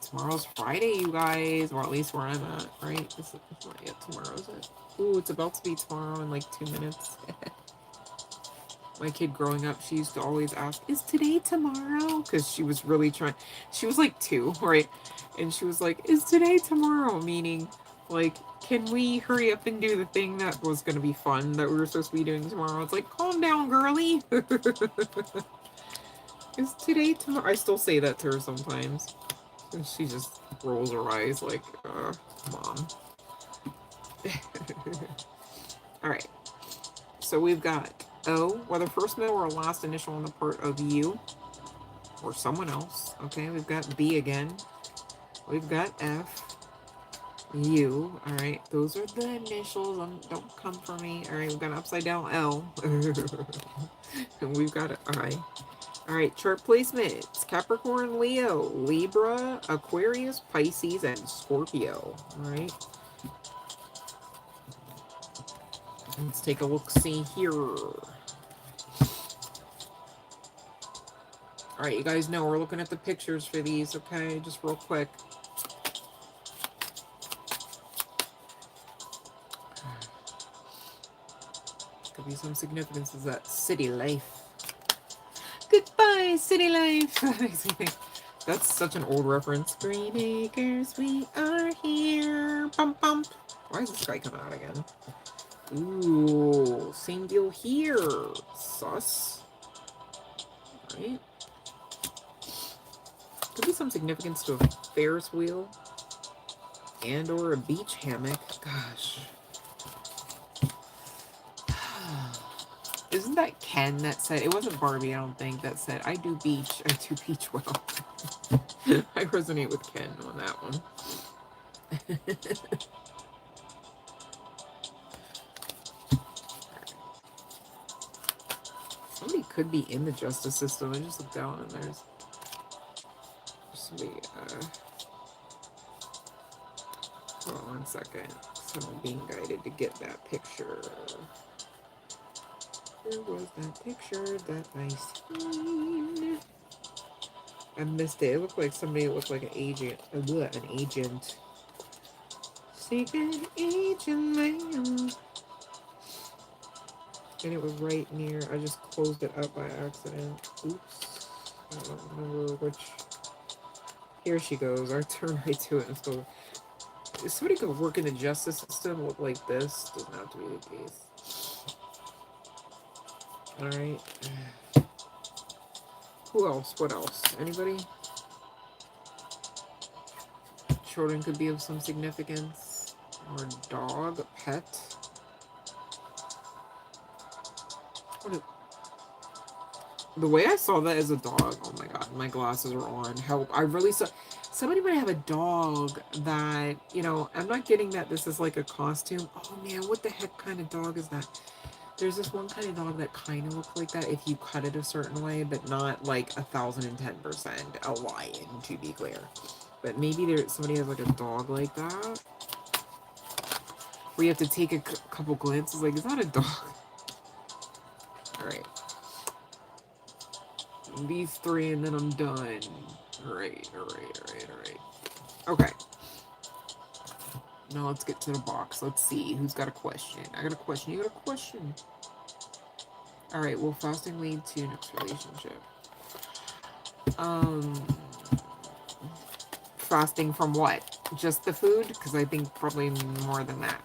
Tomorrow's Friday, you guys, or at least where I'm at, right? It's not yet tomorrow, is it? Ooh, it's about to be tomorrow in like 2 minutes. My kid growing up, she used to always ask, is today tomorrow? Because she was really trying. She was like 2, right? And she was like, is today tomorrow? Meaning, like, can we hurry up and do the thing that was going to be fun that we were supposed to be doing tomorrow? It's like, calm down, girly. Is today tomorrow? I still say that to her sometimes. And she just rolls her eyes like, Mom. Alright. So we've got O, whether first, middle, or last initial on the part of you or someone else. Okay, we've got B again. We've got F, U. All right, those are the initials. Don't come for me. All right, we've got an upside down L. And we've got an I. All right, chart placements. Capricorn, Leo, Libra, Aquarius, Pisces, and Scorpio. All right. Let's take a look-see here. Alright, you guys know we're looking at the pictures for these, okay? Just real quick. Could be some significance is that city life. Goodbye, city life! That makes me think. That's such an old reference. Green Acres, we are here. Bump, bump. Why is this guy coming out again? Ooh, same deal here. Sus. Right? Could be some significance to a Ferris wheel and or a beach hammock. Gosh. Isn't that Ken that said, it wasn't Barbie, I don't think, that said, I do beach well. I resonate with Ken on that one. Somebody could be in the justice system. I just looked down and there's somebody, hold on 1 second. Someone being guided to get that picture. Where was that picture that I seen? I missed it. It looked like somebody looked like an agent. An agent. Secret agent man. And it was right near. I just closed it up by accident. Oops. I don't remember which. Here she goes. I turn right to it and so. If somebody could work in the justice system look like this, doesn't have to be the case. Alright. Who else? What else? Anybody? Children could be of some significance. Or a dog, a pet. The way I saw that as a dog, oh my god, my glasses are on. Help. I really saw... Somebody might have a dog that, you know, I'm not getting that this is like a costume. Oh man, what the heck kind of dog is that? There's this one kind of dog that kind of looks like that if you cut it a certain way, but not like 1,010% a lion, to be clear. But maybe somebody has like a dog like that. Where you have to take a couple glances, like, is that a dog? Alright. These 3 and then I'm done. Alright. Okay. Now let's get to the box. Let's see who's got a question. I got a question. You got a question. Alright, will fasting lead to your next relationship? Fasting from what? Just the food? Because I think probably more than that.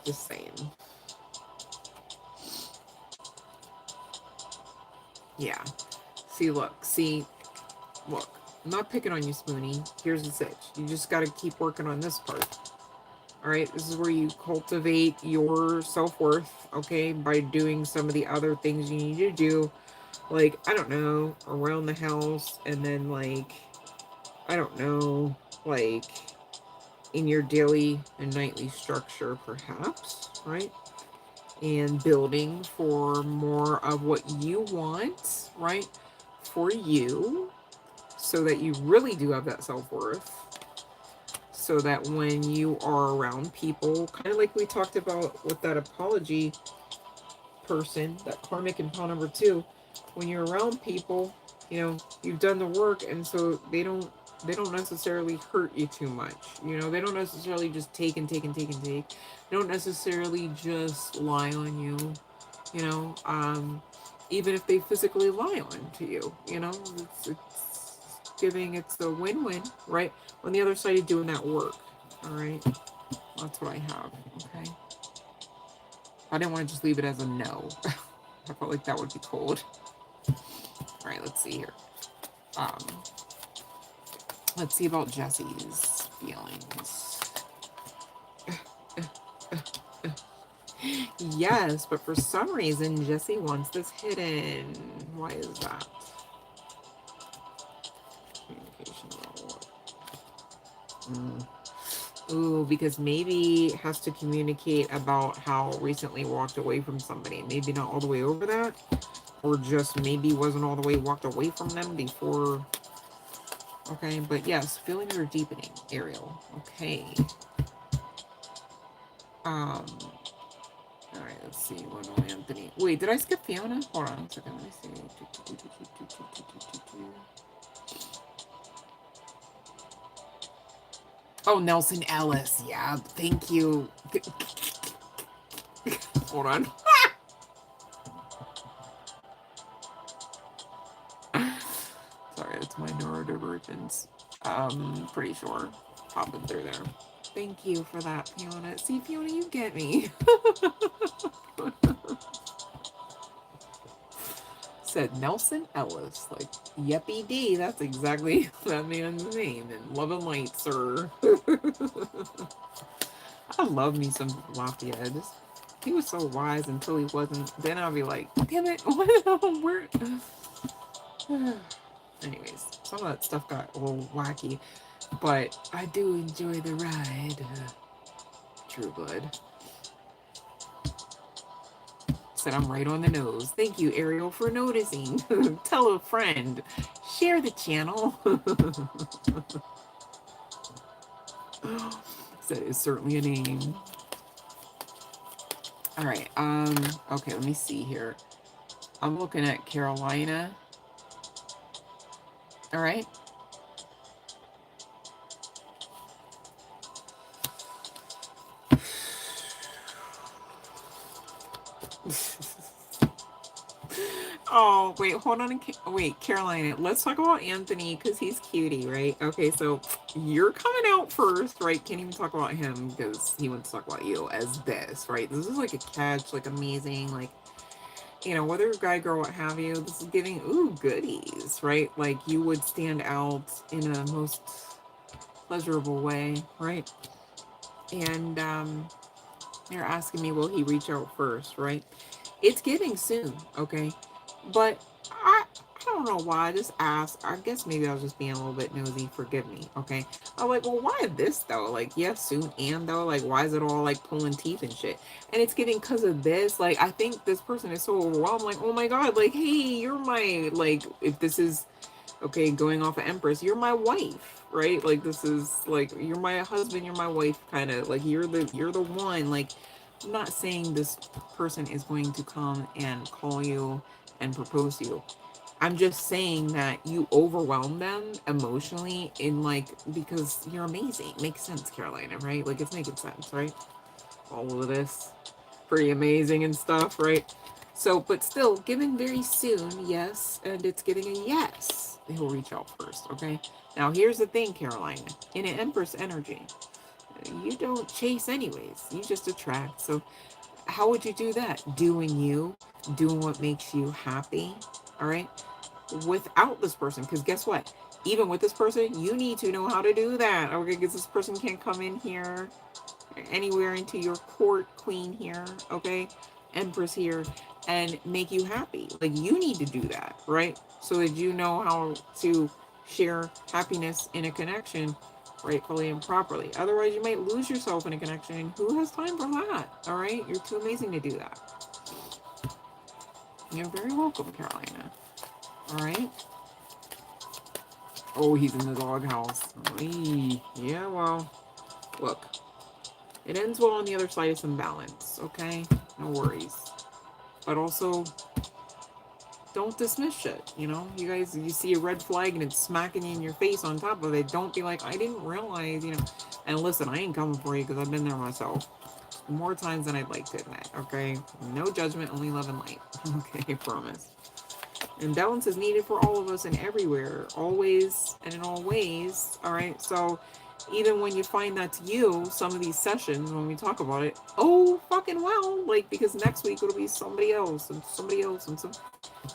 Just saying. Yeah. See, look. See, look. I'm not picking on you, Spoonie. Here's the sitch. You just got to keep working on this part. All right? This is where you cultivate your self-worth, okay, by doing some of the other things you need to do. Like, I don't know, around the house, and then, like, I don't know, like, in your daily and nightly structure, perhaps, right? And building for more of what you want, right? For you, so that you really do have that self-worth. So that when you are around people, kind of like we talked about with that apology person, that karmic in pile number 2, when you're around people, you know, you've done the work, and so they don't necessarily hurt you too much. You know, they don't necessarily just take and take and take and take. They don't necessarily just lie on you, you know, even if they physically lie on to you, you know, it's giving, it's a win-win, right? On the other side of doing that work, all right? That's what I have, okay? I didn't want to just leave it as a no. I felt like that would be cold. All right, let's see here. Let's see about Jesse's feelings. Yes, but for some reason, Jesse wants this hidden. Why is that? Communication about what? Ooh, because maybe has to communicate about how recently walked away from somebody. Maybe not all the way over that, or just maybe wasn't all the way walked away from them before. Okay, but yes, feelings are deepening, Ariel. Okay. All right, let's see. What will Anthony? Wait, did I skip Fiona? Hold on a second. Let me see. Oh, Nelson Ellis. Yeah, thank you. Hold on. Sorry, it's my neurodivergence. Pretty sure popping through there. Thank you for that, Fiona. See, Fiona, you get me. Said Nelson Ellis. Like, yeppy D, that's exactly that man's name. And Love and Light, sir. I love me some Lafayette. He was so wise until he wasn't. Then I'll be like, damn it, where? Anyways, some of that stuff got a little wacky, but I do enjoy the ride. True Blood. Said I'm right on the nose. Thank you, Ariel, for noticing. Tell a friend. Share the channel. That is certainly a name. All right. Okay, let me see here. I'm looking at Carolina. All right. Oh, wait, hold on. Wait, Carolina, let's talk about Anthony because he's cutie, right? Okay, so you're coming out first, right? Can't even talk about him because he wants to talk about you as this, right? This is like a catch, like amazing, like, you know, whether guy, girl, what have you, this is giving, ooh, goodies, right? Like you would stand out in a most pleasurable way, right? And they're asking me, will he reach out first, right? It's giving soon, okay? But I don't know why I just asked. I guess maybe I was just being a little bit nosy. Forgive me, okay? I'm like, well, why this though? Like, yes, soon and though. Like, why is it all like pulling teeth and shit? And it's getting because of this. Like, I think this person is so overwhelmed. Like, oh my god, like, hey, you're my, like, if this is okay, going off of Empress, you're my wife, right? Like, this is like, you're my husband, you're my wife, kind of like you're the one. Like, I'm not saying this person is going to come and call you and propose to you. I'm just saying that you overwhelm them emotionally in like, because you're amazing. Makes sense, Carolina, right? Like, it's making sense, right? All of this pretty amazing and stuff, right? So, but still, given very soon, yes, and it's getting a yes. They will reach out first, okay? Now, here's the thing, Carolina. In an Empress energy, You don't chase anyways. You just attract. So how would you do that? Doing you, doing what makes you happy. All right. Without this person, because guess what? Even with this person, you need to know how to do that. Okay, because this person can't come in here anywhere into your court, queen here, okay, empress here, and make you happy. Like, you need to do that, right? So that you know how to share happiness in a connection rightfully and properly. Otherwise, you might lose yourself in a connection, and who has time for that? All right, you're too amazing to do that. You're very welcome, Carolina. All right. Oh, he's in the doghouse. Yeah, well, look, it ends well on the other side of some balance, okay? No worries. But also, don't dismiss shit, you know? You guys, you see a red flag and it's smacking you in your face on top of it. Don't be like, I didn't realize, you know? And listen, I ain't coming for you because I've been there myself. More times than I'd like to admit, okay? No judgment, only love and light. Okay, I promise. And balance is needed for all of us and everywhere, always and in all ways, all right? So even when you find that's you, some of these sessions, when we talk about it, oh, fucking well, like, because next week it'll be somebody else and somebody else and some,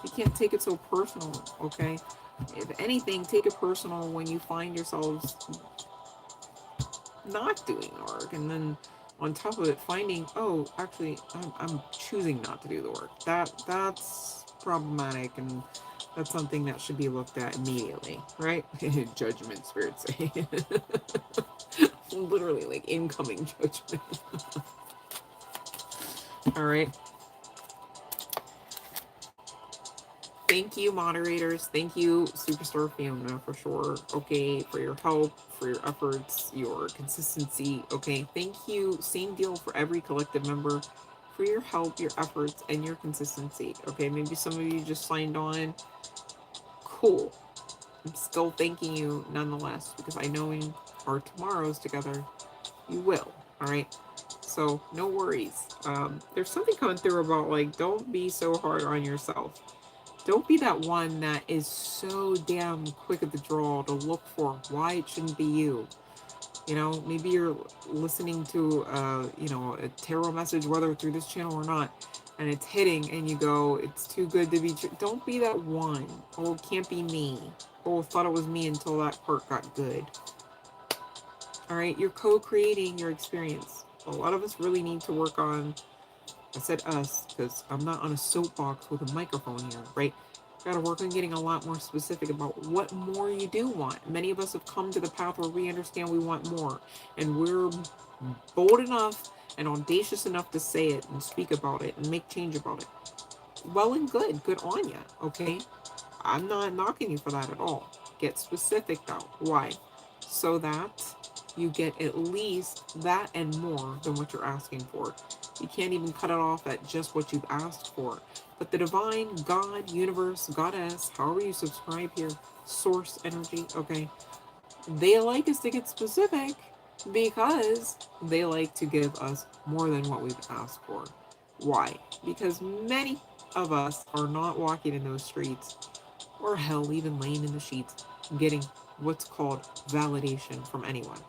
you can't take it so personal, okay? If anything, take it personal when you find yourselves not doing the work, and then on top of it, finding, oh, actually, I'm choosing not to do the work. That's problematic, and that's something that should be looked at immediately, right? Judgment, spirits say. Literally, like, incoming judgment. All right. Thank you, moderators. Thank you, Superstar Fiona, for sure. Okay, for your help, for your efforts, your consistency. Okay, thank you. Same deal for every collective member for your help, your efforts, and your consistency. Okay, maybe some of you just signed on. Cool. I'm still thanking you nonetheless because I know in our tomorrows together, you will. All right. So no worries. There's something coming through about, like, don't be so hard on yourself. Don't be that one that is so damn quick at the draw to look for why it shouldn't be you. You know, maybe you're listening to, you know, a tarot message, whether through this channel or not, and it's hitting and you go, it's too good to be true. Don't be that one. Oh, it can't be me. Oh, thought it was me until that part got good. All right, you're co-creating your experience. A lot of us really need to work on, I said us, because I'm not on a soapbox with a microphone here, right? Got to work on getting a lot more specific about what more you do want. Many of us have come to the path where we understand we want more, and we're bold enough and audacious enough to say it and speak about it and make change about it. Well and good. Good on you, okay? I'm not knocking you for that at all. Get specific though. Why? So that you get at least that and more than what you're asking for. You can't even cut it off at just what you've asked for. But the divine, God, universe, goddess, however you subscribe here, source energy, okay, they like us to get specific because they like to give us more than what we've asked for. Why? Because many of us are not walking in those streets, or hell, even laying in the sheets, getting what's called validation from anyone.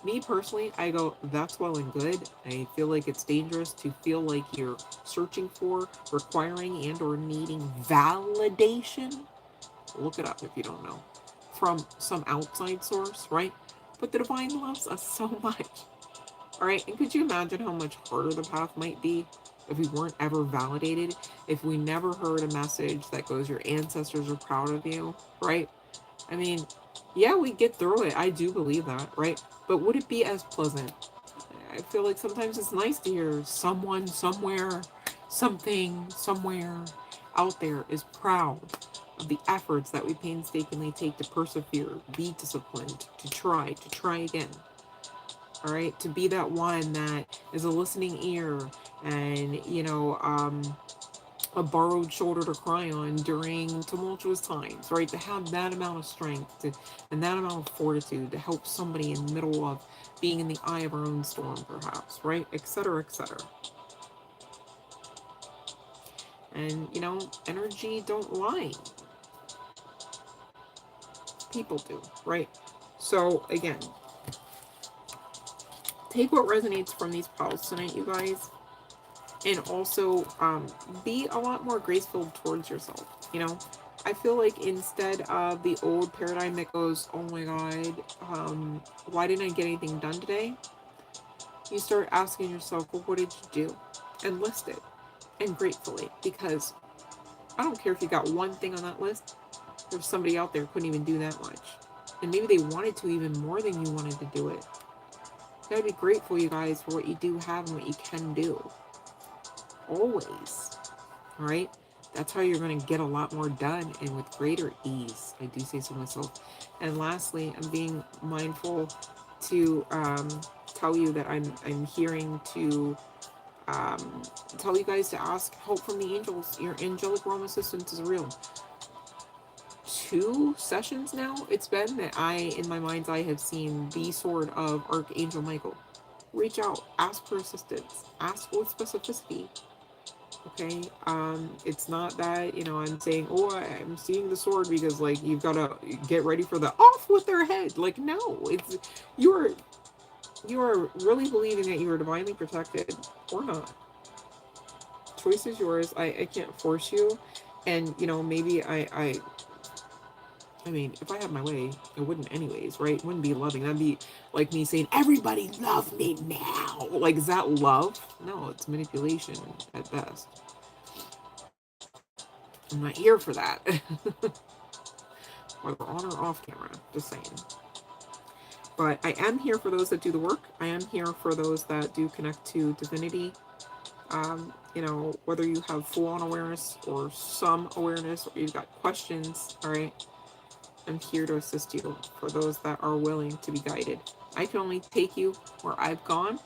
Me personally, I go, that's well and good. I feel like it's dangerous to feel like you're searching for, requiring, and or needing validation. Look it up if you don't know. From some outside source, right? But the divine loves us so much. All right, and could you imagine how much harder the path might be if we weren't ever validated? If we never heard a message that goes, your ancestors are proud of you, right? I mean, yeah, we get through it. I do believe that, right? But would it be as pleasant? I feel like sometimes it's nice to hear someone, somewhere, something, somewhere out there is proud of the efforts that we painstakingly take to persevere, be disciplined, to try again. All right, to be that one that is a listening ear and, you know, a borrowed shoulder to cry on during tumultuous times, right? To have that amount of strength and that amount of fortitude to help somebody in the middle of being in the eye of our own storm, perhaps, right? Etc., etc. And, you know, energy don't lie. People do, right? So, again, take what resonates from these piles tonight, you guys, and also be a lot more graceful towards yourself. You know, I feel like instead of the old paradigm that goes, oh my god, why didn't I get anything done today, you start asking yourself, well, what did you do, and list it, and gratefully, because I don't care if you got one thing on that list, there's somebody out there who couldn't even do that much, and maybe they wanted to even more than you wanted to do it. You gotta be grateful, you guys, for what you do have and what you can do. Always. Alright? That's how you're going to get a lot more done and with greater ease. I do say so myself. And lastly, I'm being mindful to tell you that I'm hearing to tell you guys to ask help from the angels. Your angelic realm assistance is real. 2 sessions now it's been that I, in my mind's eye, have seen the sword of Archangel Michael. Reach out, ask for assistance, ask with specificity. Okay, it's not that, you know, I'm saying, oh, I'm seeing the sword because, like, you've got to get ready for the off with their head. Like, no, it's, you are really believing that you are divinely protected or not. Choice is yours. I can't force you. And, you know, maybe I mean, if I had my way, it wouldn't anyways, right? It wouldn't be loving. That'd be like me saying, everybody love me now. Like, is that love? No, it's manipulation at best. I'm not here for that. Whether on or off camera, just saying. But I am here for those that do the work. I am here for those that do connect to divinity. You know, whether you have full-on awareness or some awareness, or you've got questions, all right? I'm here to assist you for those that are willing to be guided. I can only take you where I've gone,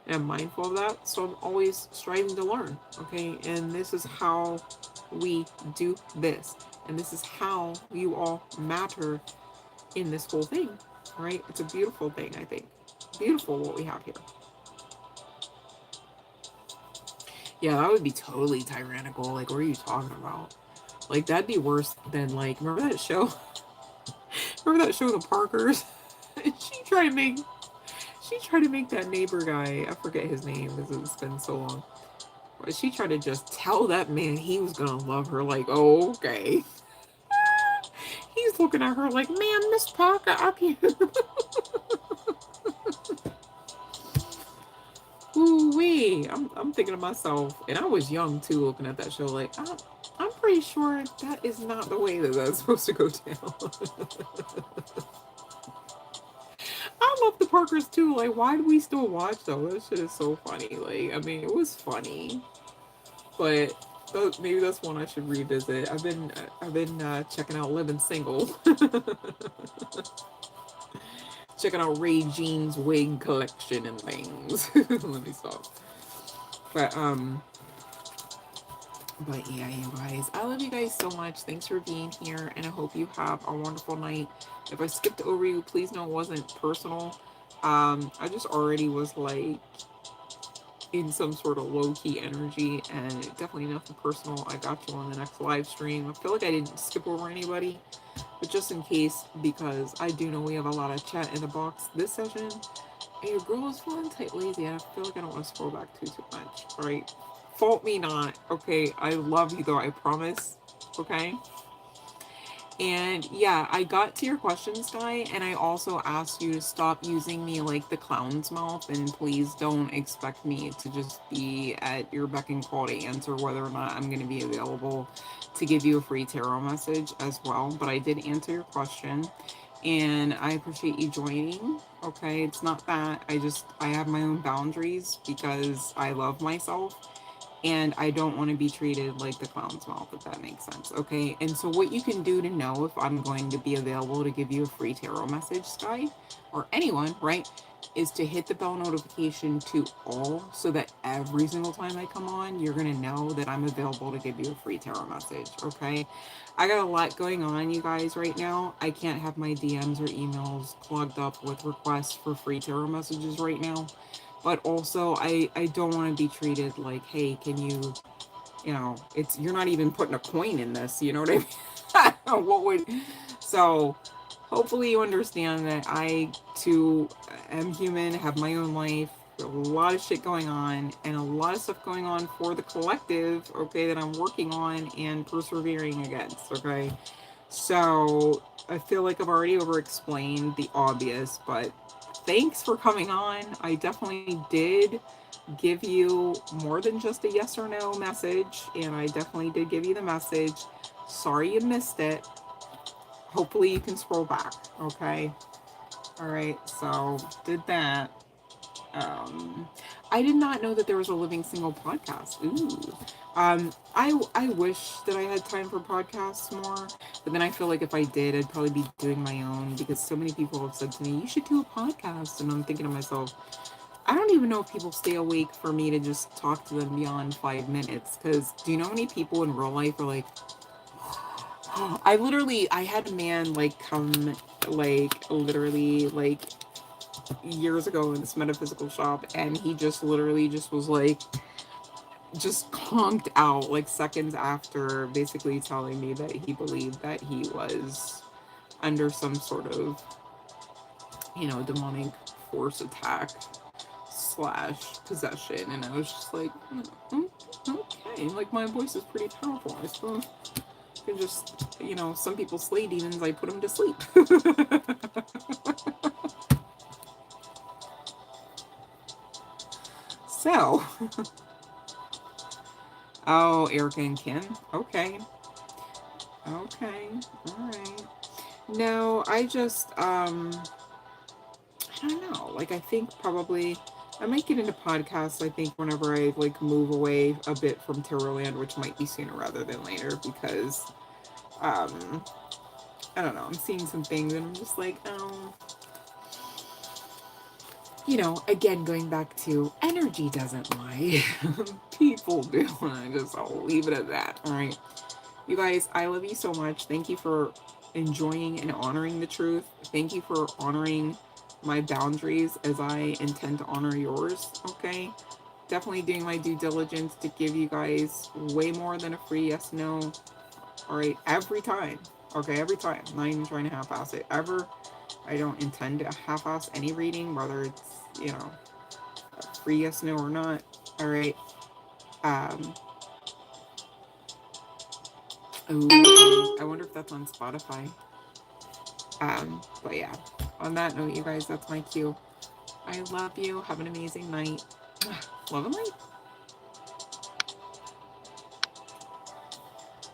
and I'm mindful of that, so I'm always striving to learn, okay? And this is how we do this, and this is how you all matter in this whole thing, right? It's a beautiful thing, I think. Beautiful what we have here. Yeah, that would be totally tyrannical. Like, what are you talking about? Like, that'd be worse than, like, remember that show? Remember that show, The Parkers? she tried to make that neighbor guy, I forget his name because it's been so long. But she tried to just tell that man he was gonna love her. Like, oh, okay. He's looking at her like, man, Miss Parker, I can't. Ooh-wee. I'm thinking to myself, and I was young too, looking at that show, like, I'm pretty sure that is not the way that that's supposed to go down. I love the Parkers too. Like, why do we still watch though? That shit is so funny. Like, I mean, it was funny, but maybe that's one I should revisit. I've been checking out Living Single, checking out Ray Jean's wig collection and things. Let me stop. But yeah, you guys, I love you guys so much. Thanks for being here, and I hope you have a wonderful night. If I skipped over you, please know it wasn't personal. I just already was like in some sort of low-key energy, and definitely nothing personal. I got you on the next live stream. I feel like I didn't skip over anybody, but just in case, because I do know we have a lot of chat in the box this session, and your girl is feeling tight lazy, and I feel like I don't want to scroll back too much. All right, fault me not, okay? I love you though, I promise, okay? And yeah, I got to your questions, Guy, and I also asked you to stop using me like the clown's mouth, and please don't expect me to just be at your beck and call to answer whether or not I'm going to be available to give you a free tarot message as well. But I did answer your question, and I appreciate you joining. Okay, it's not that I have my own boundaries because I love myself. And I don't want to be treated like the clown's mouth, if that makes sense, okay? And so what you can do to know if I'm going to be available to give you a free tarot message, Sky, or anyone, right, is to hit the bell notification to all so that every single time I come on, you're going to know that I'm available to give you a free tarot message, okay? I got a lot going on, you guys, right now. I can't have my DMs or emails clogged up with requests for free tarot messages right now. But also, I don't want to be treated like, hey, can you, you know, you're not even putting a coin in this, you know what I mean? So, hopefully you understand that I, too, am human, have my own life, a lot of shit going on, and a lot of stuff going on for the collective, okay, that I'm working on and persevering against, okay? So I feel like I've already over explained the obvious, but thanks for coming on. I definitely did give you more than just a yes or no message, and I definitely did give you the message. Sorry you missed it. Hopefully you can scroll back, okay? All right, so did that. I did not know that there was a living single podcast. Ooh. I wish that I had time for podcasts more, but then I feel like if I did, I'd probably be doing my own because so many people have said to me, "You should do a podcast," and I'm thinking to myself, I don't even know if people stay awake for me to just talk to them beyond 5 minutes. Because do you know how many people in real life are like, I had a man like come, like literally like years ago in this metaphysical shop, and he just literally just was like just conked out like seconds after basically telling me that he believed that he was under some sort of, demonic force attack slash possession. And I was just like, okay, like my voice is pretty powerful, I suppose. You can just, some people slay demons, I put them to sleep. So, oh, Erica and Kim. Okay. Okay. All right. No, I don't know. Like, I think probably I might get into podcasts. I think whenever I like move away a bit from Terrorland, which might be sooner rather than later, because I don't know. I'm seeing some things, and I'm just like, oh, again, going back to energy doesn't lie. People do. I'll leave it at that. All right. You guys, I love you so much. Thank you for enjoying and honoring the truth. Thank you for honoring my boundaries as I intend to honor yours. Okay. Definitely doing my due diligence to give you guys way more than a free yes, no. All right. Every time. Okay. Every time. I'm not even trying to half ass it. Ever. I don't intend to half ass any reading, whether it's, free yes, no or not. All right. Um, ooh, I wonder if that's on Spotify. But yeah, on that note, you guys, that's my cue. I love you. Have an amazing night. Love and light.